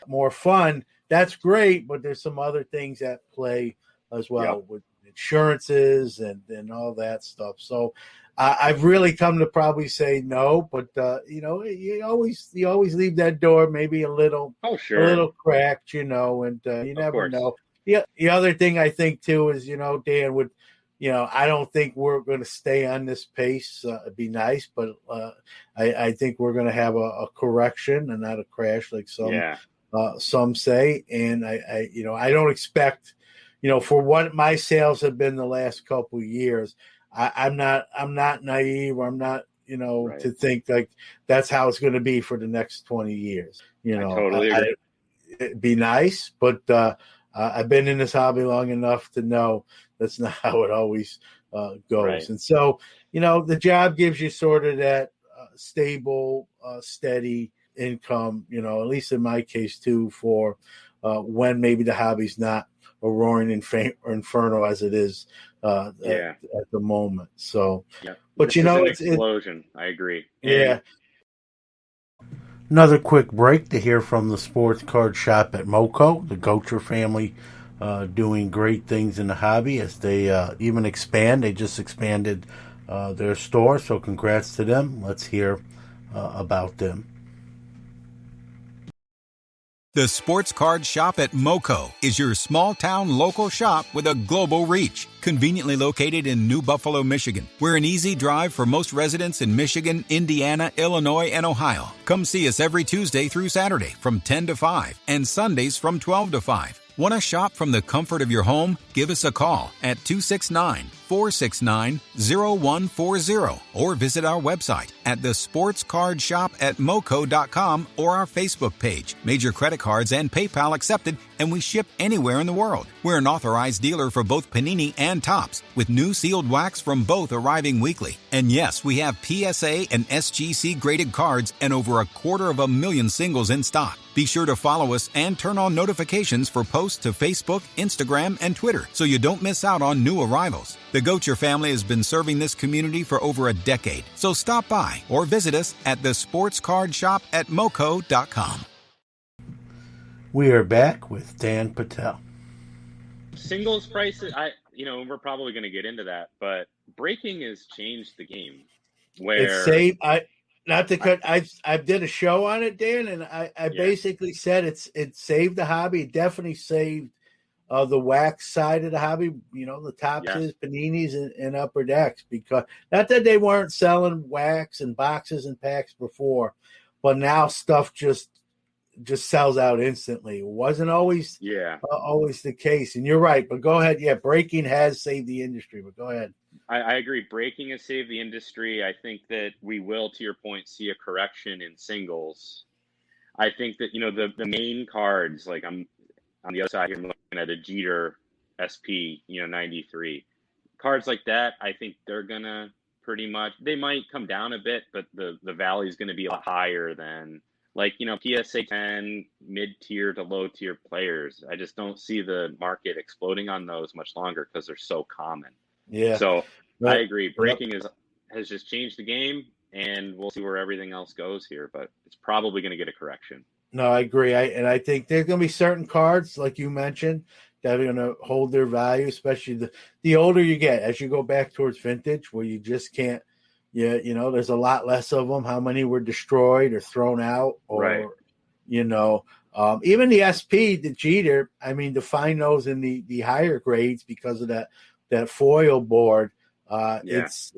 more fun, that's great. But there's some other things at play as well, Yep. with insurances and all that stuff. So I've really come to probably say no, but you always leave that door maybe a little Oh, sure. cracked, and you Of never course. know. The other thing I think too is, Dan, would, I don't think we're going to stay on this pace. It'd be nice, but I think we're going to have a correction and not a crash, like Yeah. some say. And I don't expect, for what my sales have been the last couple of years, I'm not naive, or I'm not, Right. to think like that's how it's going to be for the next 20 years. I totally agree. It'd be nice, but I've been in this hobby long enough to know that's not how it always goes. Right. And so, the job gives you sort of that stable, steady income, at least in my case too, for when maybe the hobby's not a roaring inferno as it is Yeah. at the moment. So, Yeah. but This is an it's explosion. I agree. yeah. Another quick break to hear from the sports card shop at Moco, the Gocher family, doing great things in the hobby as they even expand. They just expanded their store, so congrats to them. Let's hear about them. The Sports Card Shop at MoCo is your small-town local shop with a global reach. Conveniently located in New Buffalo, Michigan. We're an easy drive for most residents in Michigan, Indiana, Illinois, and Ohio. Come see us every Tuesday through Saturday from 10 to 5 and Sundays from 12 to 5. Want to shop from the comfort of your home? Give us a call at 269-469-0140 or visit our website at thesportscardshop@moco.com or our Facebook page. Major credit cards and PayPal accepted, and we ship anywhere in the world. We're an authorized dealer for both Panini and Topps, with new sealed wax from both arriving weekly. And yes, we have PSA and SGC graded cards and over 250,000 singles in stock. Be sure to follow us and turn on notifications for posts to Facebook, Instagram, and Twitter so you don't miss out on new arrivals. The Gocher family has been serving this community for over a decade, so stop by or visit us at thesportscardshop@moco.com. We are back with Dan Patell. Singles prices, we're probably going to get into that, but breaking has changed the game. Where I did a show on it, Dan, and I basically said it saved the hobby. It definitely saved the wax side of the hobby, the Toppses, Paninis, and Upper Decks, because not that they weren't selling wax and boxes and packs before, but now stuff just sells out instantly. It wasn't always the case, and you're right. But go ahead. Yeah, breaking has saved the industry. But go ahead. I agree. Breaking has saved the industry. I think that we will, to your point, see a correction in singles. I think that the main cards, like I'm on the other side here, I'm looking at a Jeter SP, 93 cards like that. I think they're gonna they might come down a bit, but the value is going to be a lot higher than PSA 10 mid-tier to low-tier players. I just don't see the market exploding on those much longer because they're so common. Yeah. So I agree. Breaking has just changed the game, and we'll see where everything else goes here, but it's probably going to get a correction. No, I agree. I think there's going to be certain cards, like you mentioned, that are going to hold their value, especially the older you get, as you go back towards vintage, where you just can't. Yeah, there's a lot less of them. How many were destroyed or thrown out, or even the SP, the Jeter. I mean, to find those in the higher grades because of that foil board, it's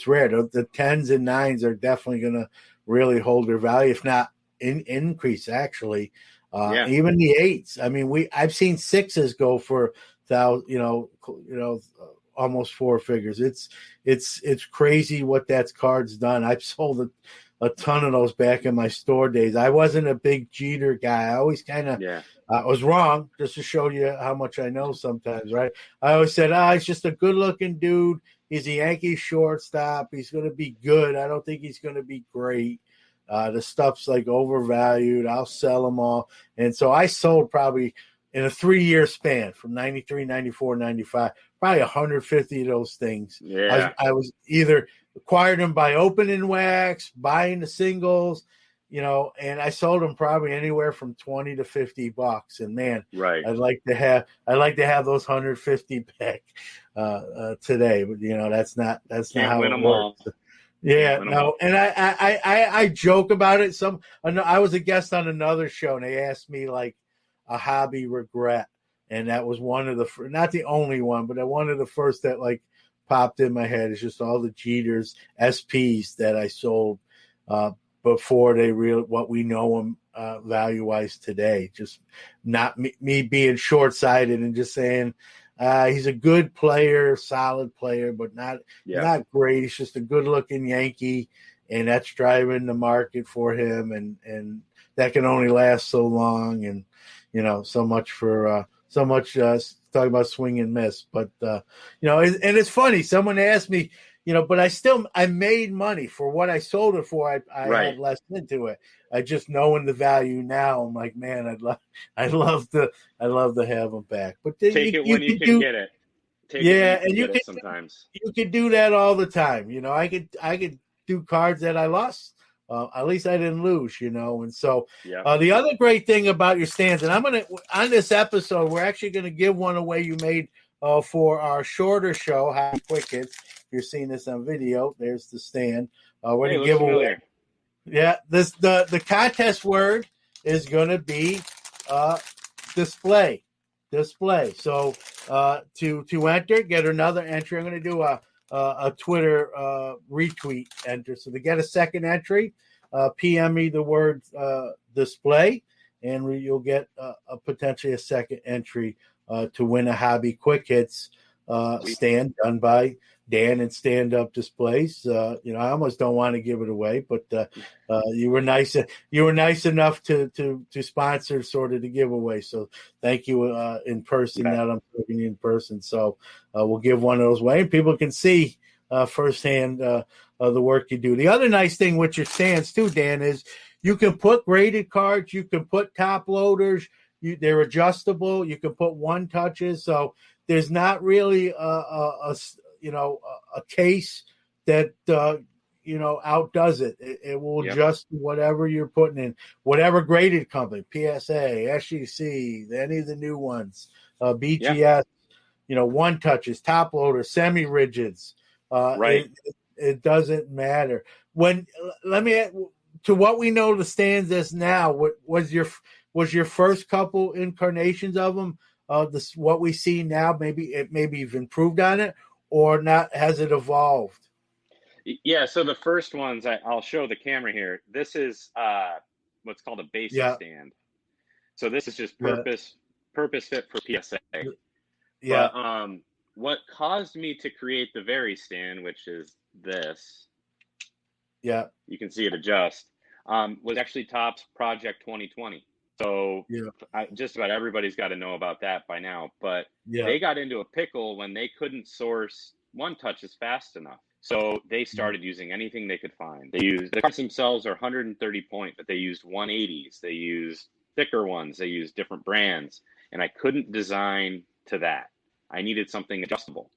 rare. The 10s and 9s are definitely going to really hold their value, if not increase. Actually, even the 8s. I mean, I've seen 6s go for almost 4 figures. It's crazy what that card's done. I've sold a ton of those back in my store days. I wasn't a big Jeter guy. I always kind of I was wrong, just to show you how much I know sometimes, right? I always said, he's just a good-looking dude. He's a Yankees shortstop. He's going to be good. I don't think he's going to be great. The stuff's like overvalued. I'll sell them all. And so I sold probably in a 3-year span from 93, 94, 95, probably 150 of those things. Yeah. I was either acquired them by opening wax, buying the singles, and I sold them probably anywhere from $20 to $50. And man, right. I'd like to have those 150 back today, but that's not how it works. Yeah, no, and I joke about it. I was a guest on another show, and they asked me like a hobby regret, and that was one of the not the only one, but one of the first that like popped in my head. Is just all the Jeters SPs that I sold before they what we know them value wise today. Just not me being short sighted and just saying he's a good player, solid player, but not great. He's just a good looking Yankee, and that's driving the market for him, and that can only last so long. And so much for talking about swing and miss. But and it's funny. Someone asked me, but I made money for what I sold it for. I had less into it. I just knowing the value now, I'm like, man, I'd love to have them back. But take it when you can get it. And you can sometimes. You could do that all the time. I could do cards that I lost. At least I didn't lose, and so the other great thing about your stands, and on this episode, we're actually gonna give one away you made for our shorter show, How Quick It. If you're seeing this on video, there's the stand. We're gonna give away. Yeah, the contest word is going to be display. So to enter, get another entry. I'm going to do a Twitter retweet enter. So to get a second entry, PM me the word display, and you'll get potentially a second entry to win a Hobby Quick Hits stand done by Dan and Stand Up Displays. I almost don't want to give it away, but you were nice. You were nice enough to sponsor sort of the giveaway. So thank you in person. Okay. Now I'm talking in person. So we'll give one of those away, and people can see firsthand the work you do. The other nice thing with your stands too, Dan, is you can put graded cards. You can put top loaders. They're adjustable. You can put one touches. So there's not really a case that outdoes it. It will adjust whatever you're putting in, whatever graded company, PSA, SEC, any of the new ones, BGS, one touches, top loader, semi rigids. Right. It doesn't matter. To what we know the stands as now, what was your first couple incarnations of them? What we see now, maybe you've improved on it or not? Has it evolved? Yeah. So the first ones, I'll show the camera here. This is what's called a basic stand. So this is just purpose fit for PSA. Yeah. But what caused me to create the Varistand, which is this. Yeah. You can see it adjust. Was actually Topps Project 2020. So just about everybody's got to know about that by now. But they got into a pickle when they couldn't source one touches fast enough. So they started using anything they could find. The cards themselves are 130 point, but they used 180s. They used thicker ones. They used different brands. And I couldn't design to that. I needed something adjustable.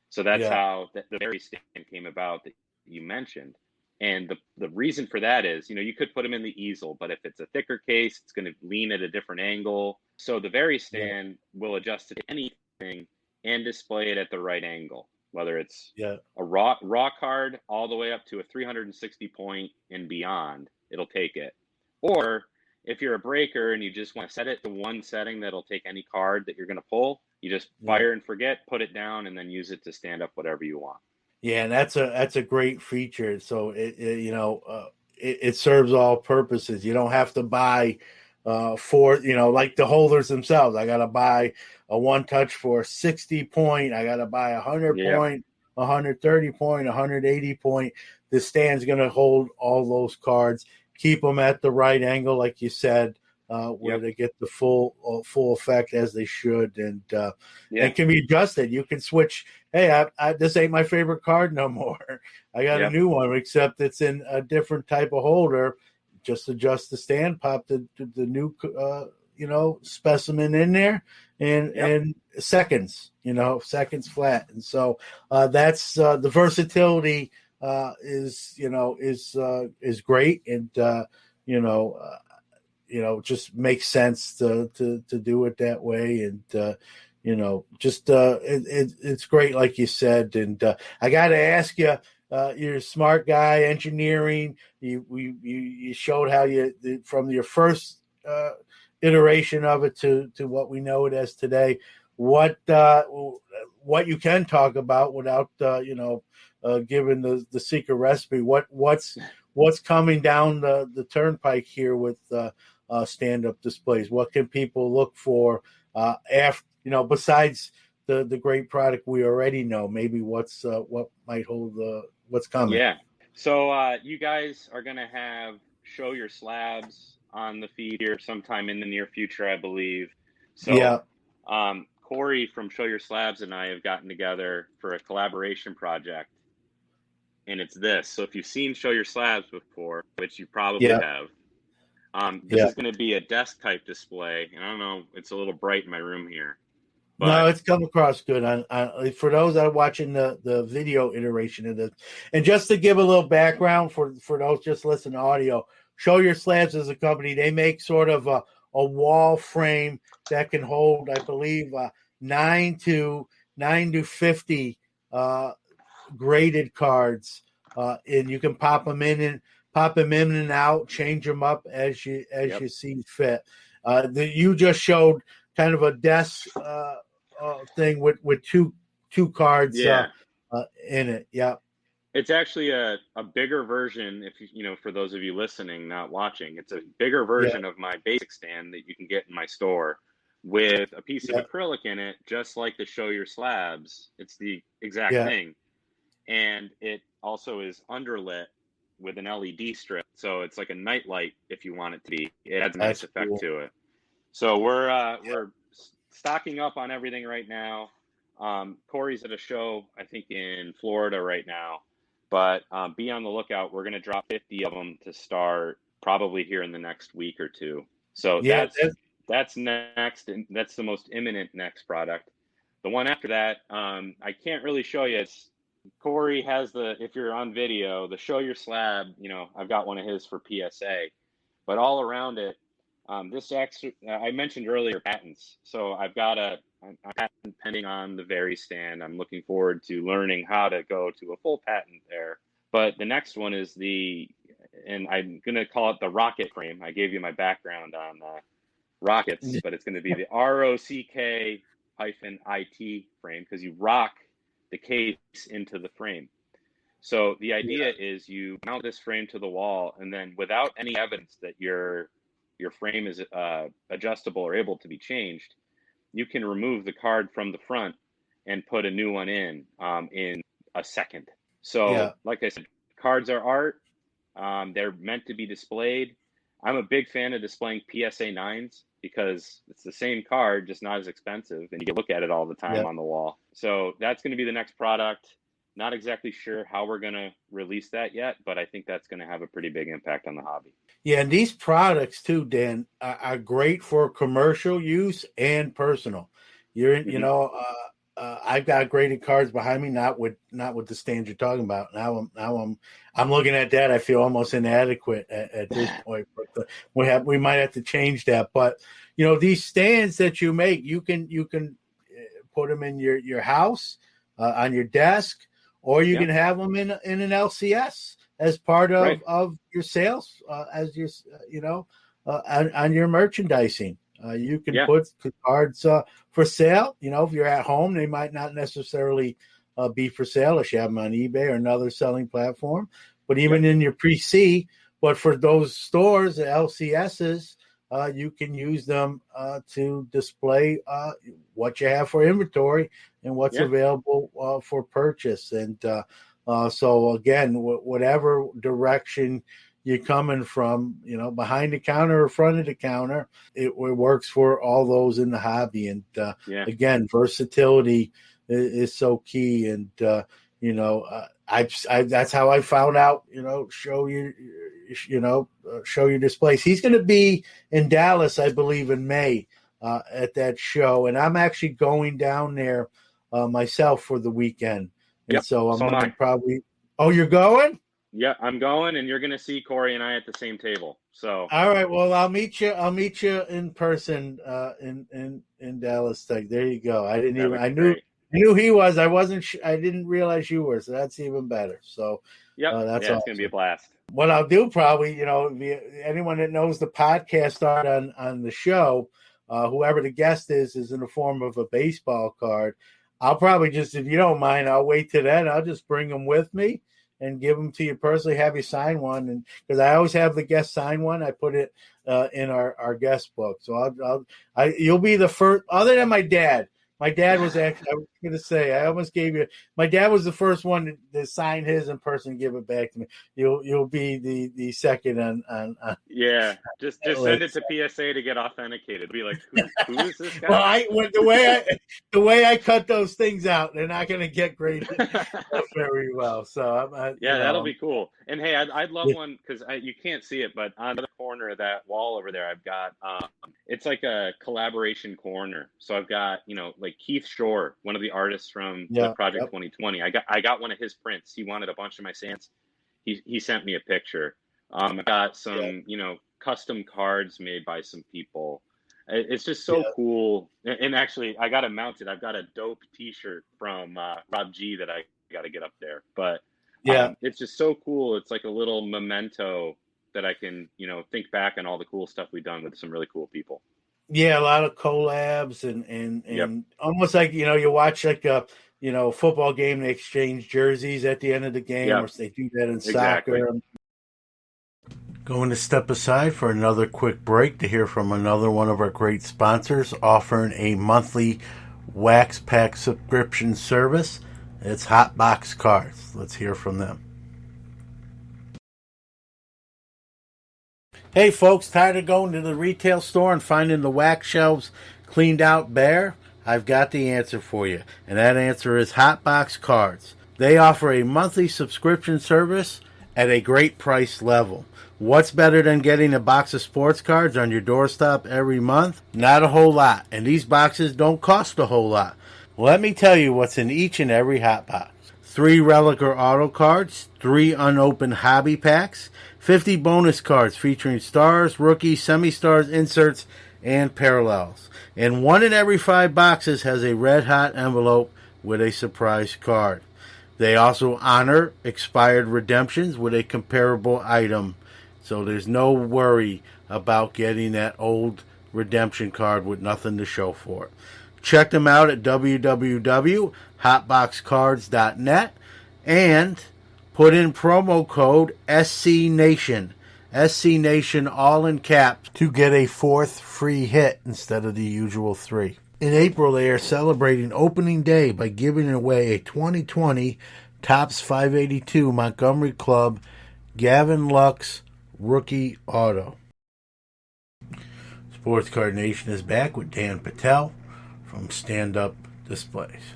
So that's how the Varistand came about that you mentioned. And the reason for that is, you could put them in the easel, but if it's a thicker case, it's going to lean at a different angle. So the Varistand will adjust to anything and display it at the right angle, whether it's a raw card all the way up to a 360 point and beyond, it'll take it. Or if you're a breaker and you just want to set it to one setting that'll take any card that you're going to pull, you just fire and forget, put it down, and then use it to stand up whatever you want. Yeah, and that's a great feature. So it serves all purposes. You don't have to buy like the holders themselves. I got to buy a one touch for 60 point. I got to buy 100 point, 130 point, 180 point. The stand's going to hold all those cards. Keep them at the right angle, like you said, where they get the full effect as they should, and it can be adjusted. You can switch. Hey, this ain't my favorite card no more. I got a new one, except it's in a different type of holder. Just adjust the stand, pop the new specimen in there, and seconds flat. And so that's the versatility is great, and just makes sense to do it that way. And it's great, like you said. And I got to ask you, you're a smart guy, engineering. You showed how from your first iteration of it to what we know it as today. What you can talk about without giving the secret recipe. What's coming down the turnpike here with stand-up displays? What can people look for besides the great product we already know? Maybe what might hold what's coming? Yeah. So you guys are going to have Show Your Slabs on the feed here sometime in the near future, I believe. So Corey from Show Your Slabs and I have gotten together for a collaboration project, and it's this. So if you've seen Show Your Slabs before, which you probably have, this is going to be a desk type display. And I don't know, it's a little bright in my room here. But no, it's come across good. For those that are watching the video iteration of this, and just to give a little background for those just listening to audio, Show Your Slabs is a company. They make sort of a wall frame that can hold, I believe, 9 to 50 graded cards, and you can pop them in pop them in and out, change them up as you Yep. you see fit. You just showed kind of a desk thing with two cards Yeah. in it. Yeah. It's actually a bigger version, if for those of you listening, not watching, it's a bigger Yeah. version of my basic stand that you can get in my store with a piece Yeah. of acrylic in it, just like the Show Your Slabs. It's the exact Yeah. thing. And it also is underlit with an LED strip. So it's like a night light if you want it to be. It adds a nice That's effect cool. to it. So we're stocking up on everything right now. Corey's at a show, I think, in Florida right now. But be on the lookout. We're going to drop 50 of them to start probably here in the next week or two. So Yeah. that's next, and that's the most imminent next product. The one after that, I can't really show you. Corey has if you're on video, the Show Your Slab. I've got one of his for PSA, but all around it, this actually, I mentioned earlier patents. So I've got a patent pending on the Varistand. I'm looking forward to learning how to go to a full patent there. But the next one is and I'm going to call it the rocket frame. I gave you my background on rockets, but it's going to be the ROCK-IT frame, because you rock the case into the frame. So the idea is you mount this frame to the wall, and then without any evidence that your frame is adjustable or able to be changed, you can remove the card from the front and put a new one in a second. So like I said, cards are art. They're meant to be displayed. I'm a big fan of displaying PSA 9s because it's the same card, just not as expensive, and you can look at it all the time on the wall. So that's going to be the next product. Not exactly sure how we're going to release that yet, but I think that's going to have a pretty big impact on the hobby. Yeah, and these products too, Dan, are great for commercial use and personal. I've got graded cards behind me, not with the stands you're talking about. Now I'm looking at that. I feel almost inadequate at this point. But we might have to change that. But these stands that you make, you can put them in your house, on your desk, or you can have them in an LCS as part of your sales, as on your merchandising. You can put the cards for sale. If you're at home, they might not necessarily be for sale unless you have them on eBay or another selling platform. But even in your pre-C, but for those stores, the LCSs, you can use them to display what you have for inventory and what's available for purchase. And so again, whatever direction you're coming from, behind the counter or front of the counter, it works for all those in the hobby. And again, versatility is so key. And that's how I found out. Show your displays. He's going to be in Dallas, I believe, in May at that show, and I'm actually going down there myself for the weekend. And so I'm going to probably. Oh, you're going? Yeah, I'm going, and you're going to see Corey and I at the same table. So all right, well, I'll meet you in person in Dallas. There you go. I knew he was. I wasn't. I didn't realize you were. So that's even better. So that's awesome. It's going to be a blast. What I'll do probably, anyone that knows the podcast art on the show, whoever the guest is in the form of a baseball card. I'll probably just, if you don't mind, I'll wait till then. I'll just bring them with me and give them to you personally, have you sign one. And because I always have the guest sign one, I put it in our guest book. So you'll be the first, other than my dad. My dad was actually, I was going to say, I almost gave you, my dad was the first one to sign his in person and give it back to me. You'll be the second on just send it to PSA to get authenticated. Be like, who is this guy? Well, the way I cut those things out, they're not going to get graded very well. So that'll be cool. And hey, I'd love one, because you can't see it, but on the corner of that wall over there, I've got it's like a collaboration corner. So I've got like Keith Shore, one of the artists from the Project 2020. I got one of his prints. He wanted a bunch of my stands. He sent me a picture. I got some custom cards made by some people. It's just so cool. And actually, I got it mounted. I've got a dope T-shirt from Rob G that I got to get up there. But Yeah. It's just so cool. It's like a little memento that I can, think back on all the cool stuff we've done with some really cool people. Yeah, a lot of collabs and Yep. almost like, you watch like a, football game, they exchange jerseys at the end of the game, or Yep. they do that in Exactly. soccer. Going to step aside for another quick break to hear from another one of our great sponsors offering a monthly wax pack subscription service. It's Hotbox Cards. Let's hear from them. Hey folks, tired of going to the retail store and finding the wax shelves cleaned out bare? I've got the answer for you, and that answer is Hotbox Cards. They offer a monthly subscription service at a great price level. What's better than getting a box of sports cards on your doorstep every month? Not a whole lot, and these boxes don't cost a whole lot. Let me tell you what's in each and every hot box. 3 relic or auto cards, 3 unopened hobby packs, 50 bonus cards featuring stars, rookies, semi-stars, inserts, and parallels. And 1 in every 5 boxes has a red-hot envelope with a surprise card. They also honor expired redemptions with a comparable item, so there's no worry about getting that old redemption card with nothing to show for it. Check them out at www.hotboxcards.net and put in promo code SCNation, SCNation all in caps, to get a 4th free hit instead of the usual 3. In April, they are celebrating opening day by giving away a 2020 Topps 582 Montgomery Club Gavin Lux rookie auto. Sports Card Nation is back with Dan Patell from Stand Up Displays.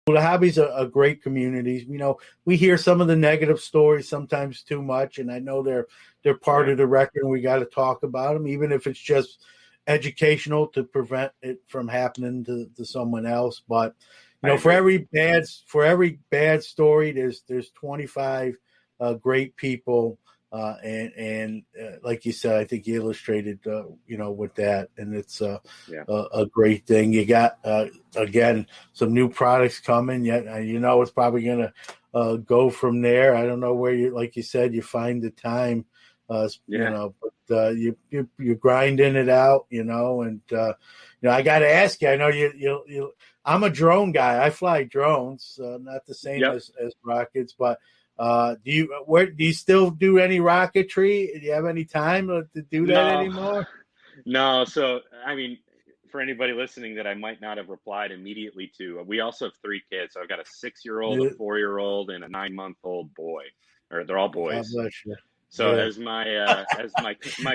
The hobbies are great communities. We hear some of the negative stories, sometimes too much, and I know they're part of the record, and we got to talk about them, even if it's just educational to prevent it from happening to someone else. But for every bad story, there's 25 great people. And like you said, I think you illustrated, with that, and it's a great thing. You got, again, some new products coming. Yet, it's probably going to go from there. I don't know where like you said, you find the time, but you're grinding it out, and I got to ask you. I know you. I'm a drone guy. I fly drones, not the same as rockets, but. Do you still do any rocketry? Do you have any time to do that anymore? No. So, for anybody listening that I might not have replied immediately to, we also have 3 kids. So I've got a 6-year-old, a 4-year-old, and a 9-month-old boy. Or they're all boys. God bless you. So as my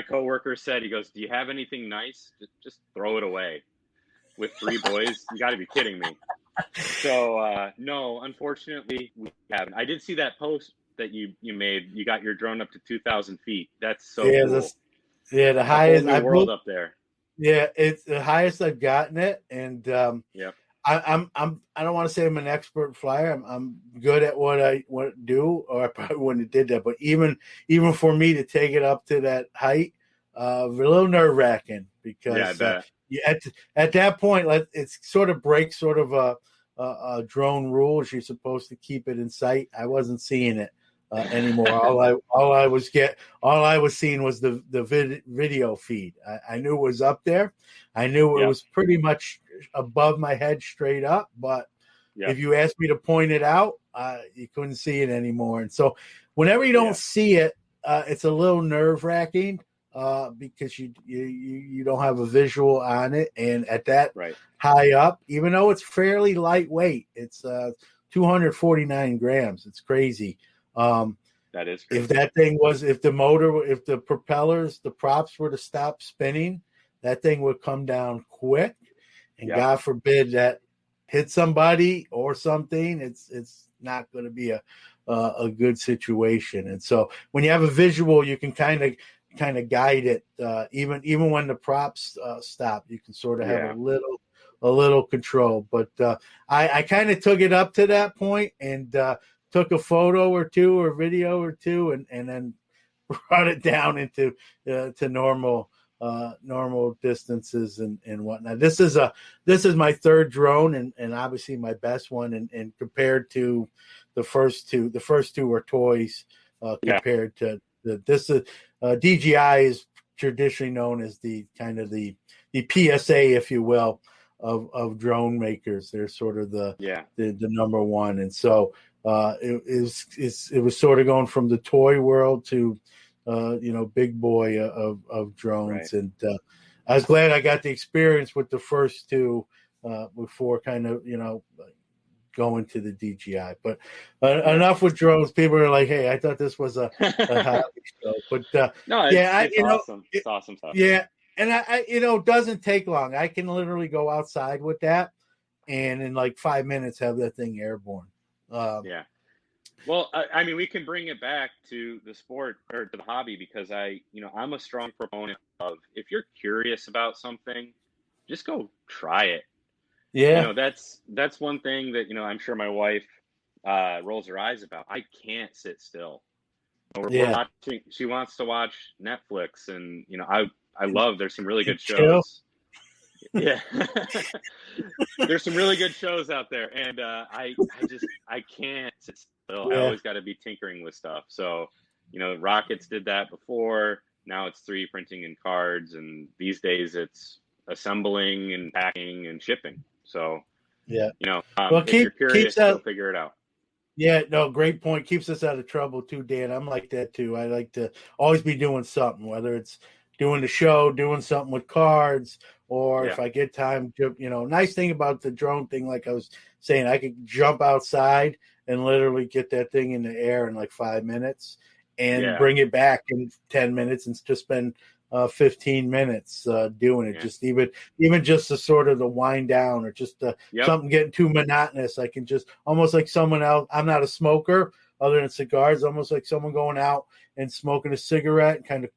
coworker said, he goes, "Do you have anything nice? Just throw it away." With 3 boys, you got to be kidding me. So, no, unfortunately, we haven't. I did see that post that you made. You got your drone up to 2,000 feet. That's so cool. The highest I've world up there. Yeah, it's the highest I've gotten it, and I don't want to say I'm an expert flyer. I'm good at what I do, or I probably wouldn't have did that. But even for me to take it up to that height, a little nerve wracking because. At that point, it sort of breaks a drone rules. You're supposed to keep it in sight. I wasn't seeing it anymore. all I was seeing was the video feed. I knew it was up there. I knew it was pretty much above my head, straight up. But if you asked me to point it out, you couldn't see it anymore. And so, whenever you don't see it, it's a little nerve wracking. Because you don't have a visual on it, and at that high up, even though it's fairly lightweight, it's 249 grams. It's crazy. That is crazy. If the propellers, the props were to stop spinning, that thing would come down quick, and God forbid that hit somebody or something. It's not going to be a good situation. And so when you have a visual, you can kind of guide it, even when the props stop, you can sort of have a little control. But I kind of took it up to that point and took a photo or two or video or two, and then brought it down into to normal normal distances and whatnot. This is my third drone and obviously my best one. And compared to the first two were toys. Compared to this is DJI is traditionally known as the kind of the PSA, if you will, of drone makers. They're sort of the number one, and so it was sort of going from the toy world to big boy of drones, right. And I was glad I got the experience with the first two before kind of going to the DJI. But enough with drones. People are like, "Hey, I thought this was a hobby show," but no, it's awesome. It's awesome stuff. Yeah, and I it doesn't take long. I can literally go outside with that, and in like 5 minutes have that thing airborne. Yeah. Well, I mean, we can bring it back to the sport or to the hobby because I'm a strong proponent of if you're curious about something, just go try it. Yeah. That's one thing that, I'm sure my wife rolls her eyes about. I can't sit still. We're watching, she wants to watch Netflix and, I love, there's some really good shows. Yeah. There's some really good shows out there. And I can't sit still. I always got to be tinkering with stuff. So, Rockets did that before. Now it's 3D printing and cards. And these days it's assembling and packing and shipping. So, if you're curious, you'll figure it out. Yeah, no, great point. Keeps us out of trouble too, Dan. I'm like that too. I like to always be doing something, whether it's doing the show, doing something with cards, or if I get time to, nice thing about the drone thing, like I was saying, I could jump outside and literally get that thing in the air in like 5 minutes and bring it back in 10 minutes and just spend 15 minutes doing it. Yeah. Just even just to sort of the wind down or just something getting too monotonous. I can just almost like someone else. I'm not a smoker other than cigars, almost like someone going out and smoking a cigarette and kind of,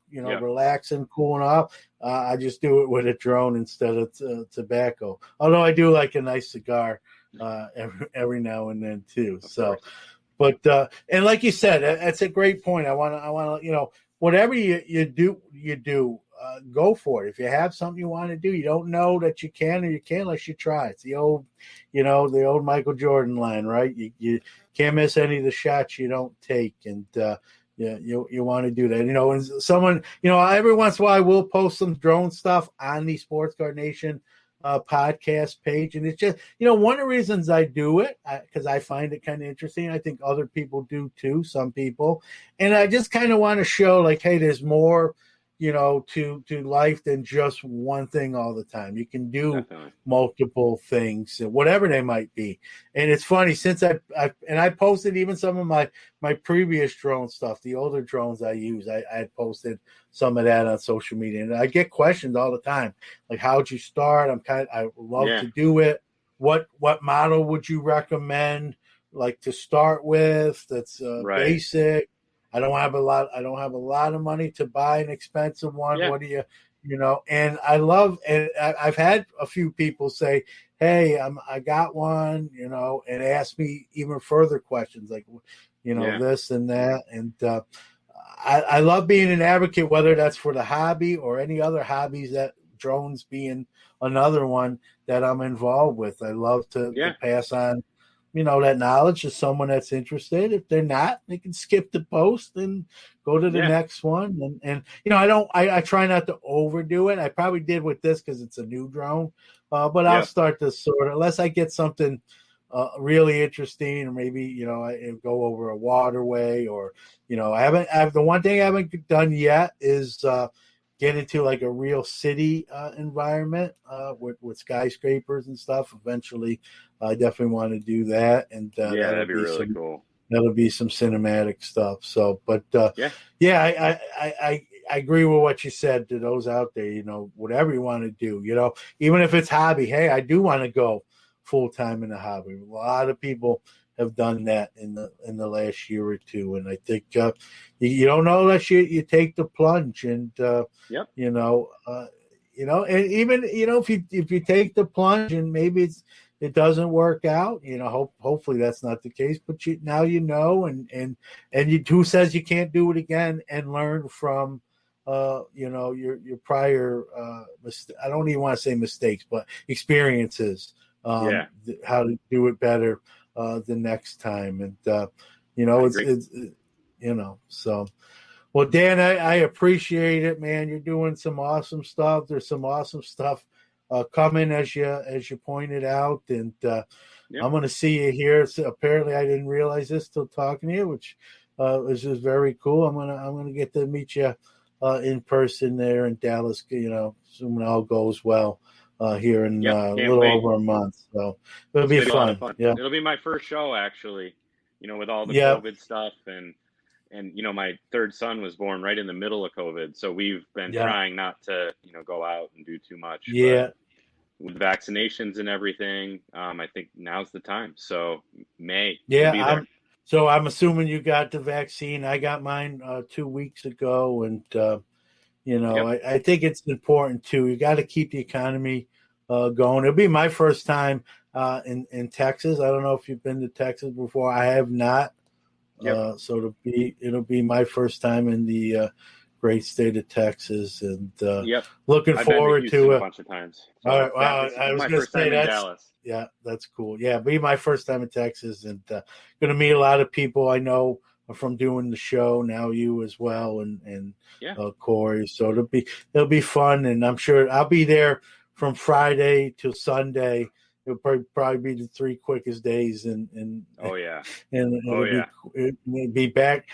relaxing, cooling off. I just do it with a drone instead of tobacco. Although I do like a nice cigar every now and then too. So, but and like you said, that's a great point. I want to, whatever you do, go for it. If you have something you want to do, you don't know that you can or you can't unless you try. It's the old, the old Michael Jordan line, right? You can't miss any of the shots you don't take. And you want to do that. And someone, every once in a while I will post some drone stuff on the Sports Card Nation podcast page. And it's just, one of the reasons I do it, because I find it kind of interesting. I think other people do too, some people. And I just kind of want to show like, hey, there's more, to life than just one thing all the time. You can do multiple things, whatever they might be. And it's funny, since I posted even some of my previous drone stuff, the older drones I use, I had posted some of that on social media. And I get questions all the time, like, how'd you start? I love to do it. What model would you recommend, like, to start with? That's basic. I don't have a lot of money to buy an expensive one. What do you, and I love, and I've had a few people say, hey, I got one, and ask me even further questions like, this and that. And I love being an advocate, whether that's for the hobby or any other hobbies, that drones being another one that I'm involved with. I love to pass on that knowledge to someone that's interested. If they're not, they can skip the post and go to the next one. And I try not to overdo it. I probably did with this because it's a new drone, but I'll start to sort of, unless I get something really interesting, or maybe, I go over a waterway, or, the one thing I haven't done yet is get into like a real city environment with skyscrapers and stuff. Eventually, I definitely want to do that. And that'd be really cool. That'll be some cinematic stuff. So, but I agree with what you said to those out there. Whatever you want to do, even if it's hobby. Hey, I do want to go full time in the hobby. A lot of people have done that in the last year or two, and I think you don't know unless you take the plunge. And and even if you take the plunge and maybe it doesn't work out, hopefully that's not the case. But now and who says you can't do it again and learn from your prior, I don't even want to say mistakes, but experiences, how to do it better the next time. And, so. Well, Dan, I appreciate it, man. You're doing some awesome stuff. There's some awesome stuff coming, as you pointed out, and I'm going to see you here. So apparently, I didn't realize this till talking to you, which is just very cool. I'm gonna get to meet you in person there in Dallas. Assuming all goes well here in a little over a month. So it'll be fun. Yeah, it'll be my first show actually. With all the COVID stuff and my third son was born right in the middle of COVID. So we've been trying not to, go out and do too much. Yeah. But with vaccinations and everything, I think now's the time. So May. Yeah. I'm assuming you got the vaccine. I got mine 2 weeks ago. And, I think it's important too. You got to keep the economy going. It'll be my first time in Texas. I don't know if you've been to Texas before. I have not. So it'll be my first time in the great state of Texas, and looking forward to it. A bunch of times. So all right, I was going to say Dallas. Yeah, that's cool. Yeah, be my first time in Texas, and going to meet a lot of people I know from doing the show. Now you as well, and Corey. So it'll be fun, and I'm sure I'll be there from Friday till Sunday. It'll probably be the 3 quickest days, and it'll be back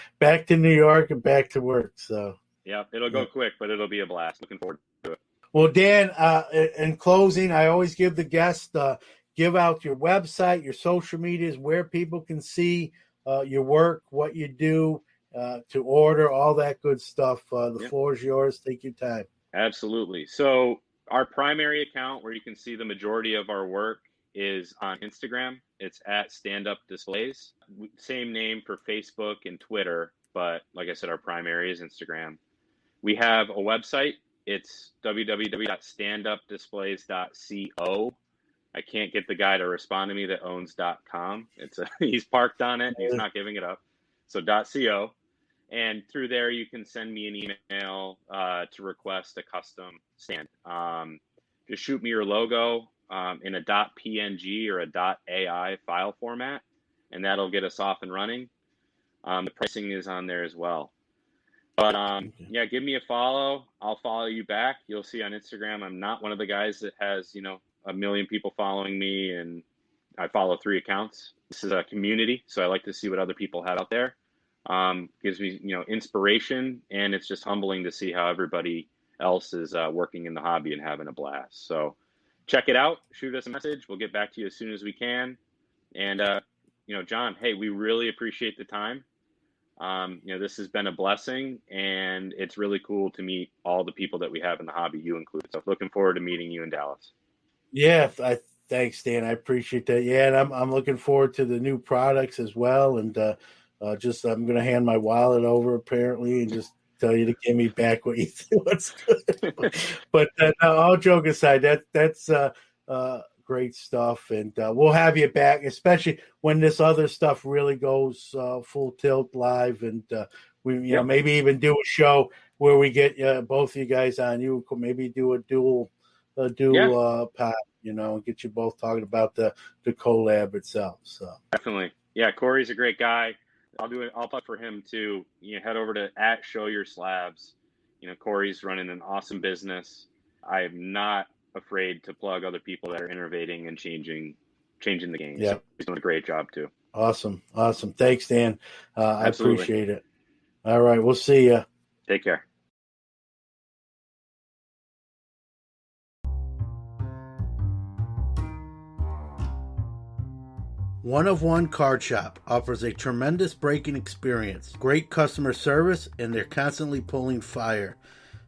to New York and back to work. So it'll go quick, but it'll be a blast. Looking forward to it. Well, Dan, in closing, I always give the guest give out your website, your social medias, where people can see your work, what you do, to order, all that good stuff. The floor is yours. Take your time. Absolutely. So our primary account where you can see the majority of our work is on Instagram. It's at Stand Up Displays. Same name for Facebook and Twitter, but like I said, our primary is Instagram. We have a website. It's www.standupdisplays.co. I can't get the guy to respond to me that owns .com. He's parked on it. He's not giving it up. So .co. And through there, you can send me an email to request a custom stand. Just shoot me your logo in a .png or a .ai file format, and that'll get us off and running. The pricing is on there as well. But give me a follow. I'll follow you back. You'll see on Instagram, I'm not one of the guys that has, 1 million people following me, and I follow 3 accounts. This is a community, so I like to see what other people have out there. Gives me, inspiration, and it's just humbling to see how everybody else is working in the hobby and having a blast. So check it out. Shoot us a message. We'll get back to you as soon as we can. And, John, hey, we really appreciate the time. This has been a blessing, and it's really cool to meet all the people that we have in the hobby, you included. So looking forward to meeting you in Dallas. Yeah, thanks, Dan. I appreciate that. Yeah, and I'm looking forward to the new products as well. And I'm going to hand my wallet over apparently and just tell you to give me back what you think what's good. But all joke aside, that's great stuff, and we'll have you back, especially when this other stuff really goes full tilt live, and we maybe even do a show where we get both of you guys on. You could maybe do a dual pod, and get you both talking about the collab itself. So definitely, Corey's a great guy. I'll talk for him too. Head over to @ShowYourSlabs. Corey's running an awesome business. I am not afraid to plug other people that are innovating and changing the game. Yeah, so he's doing a great job too. Awesome. Thanks, Dan. I appreciate it. All right, we'll see you. Take care. One of One Card Shop offers a tremendous breaking experience, great customer service, and they're constantly pulling fire.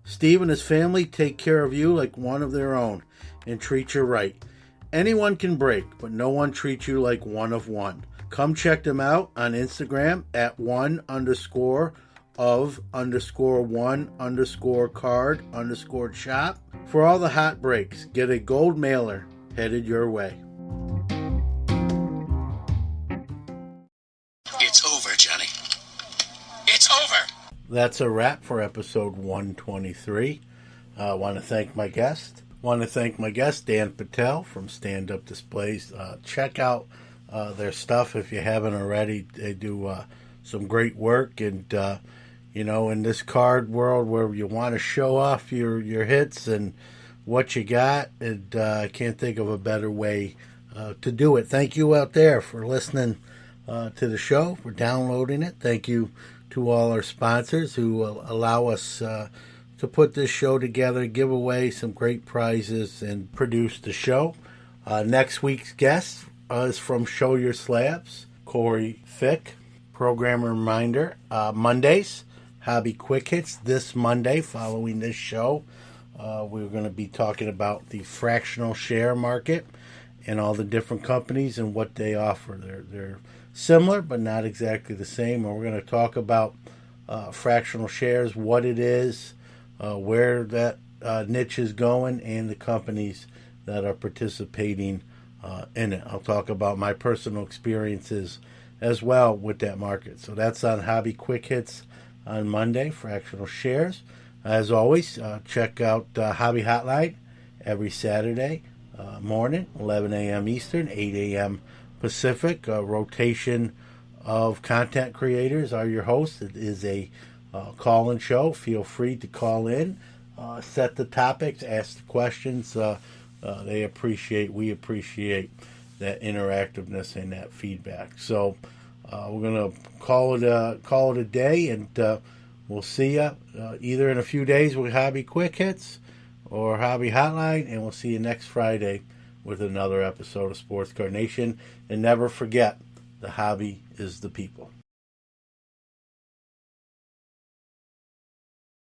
Steve and his family take care of you like one of their own and treat you right. Anyone can break, but no one treats you like One of One. Come check them out on Instagram at one_of_one_card_shop. For all the hot breaks, get a gold mailer headed your way. It's over, Johnny. It's over! that's a wrap for episode 123. I want to thank my guest. Dan Patell from Stand Up Displays. Check out their stuff if you haven't already. They do some great work, and in this card world where you want to show off your hits and what you got, and I can't think of a better way to do it. Thank you out there for listening to the show, for downloading it. Thank you to all our sponsors who allow us to put this show together, give away some great prizes, and produce the show. Next week's guest is from Show Your Slabs, Corey Fick. Program reminder, Mondays, Hobby Quick Hits. This Monday, following this show, we're going to be talking about the fractional share market and all the different companies and what they offer. They're similar, but not exactly the same. And we're going to talk about fractional shares, what it is, where that niche is going, and the companies that are participating in it. I'll talk about my personal experiences as well with that market. So that's on Hobby Quick Hits on Monday, fractional shares. As always, check out Hobby Hotline every Saturday morning, 11 a.m. Eastern, 8 a.m. Pacific. Rotation of content creators are your hosts. It is a call-in show. Feel free to call in, set the topics, ask the questions. We appreciate that interactiveness and that feedback. So we're gonna call it a day, and we'll see you either in a few days with Hobby Quick Hits or Hobby Hotline, and we'll see you next Friday with another episode of Sports Card Nation. And never forget, the hobby is the people.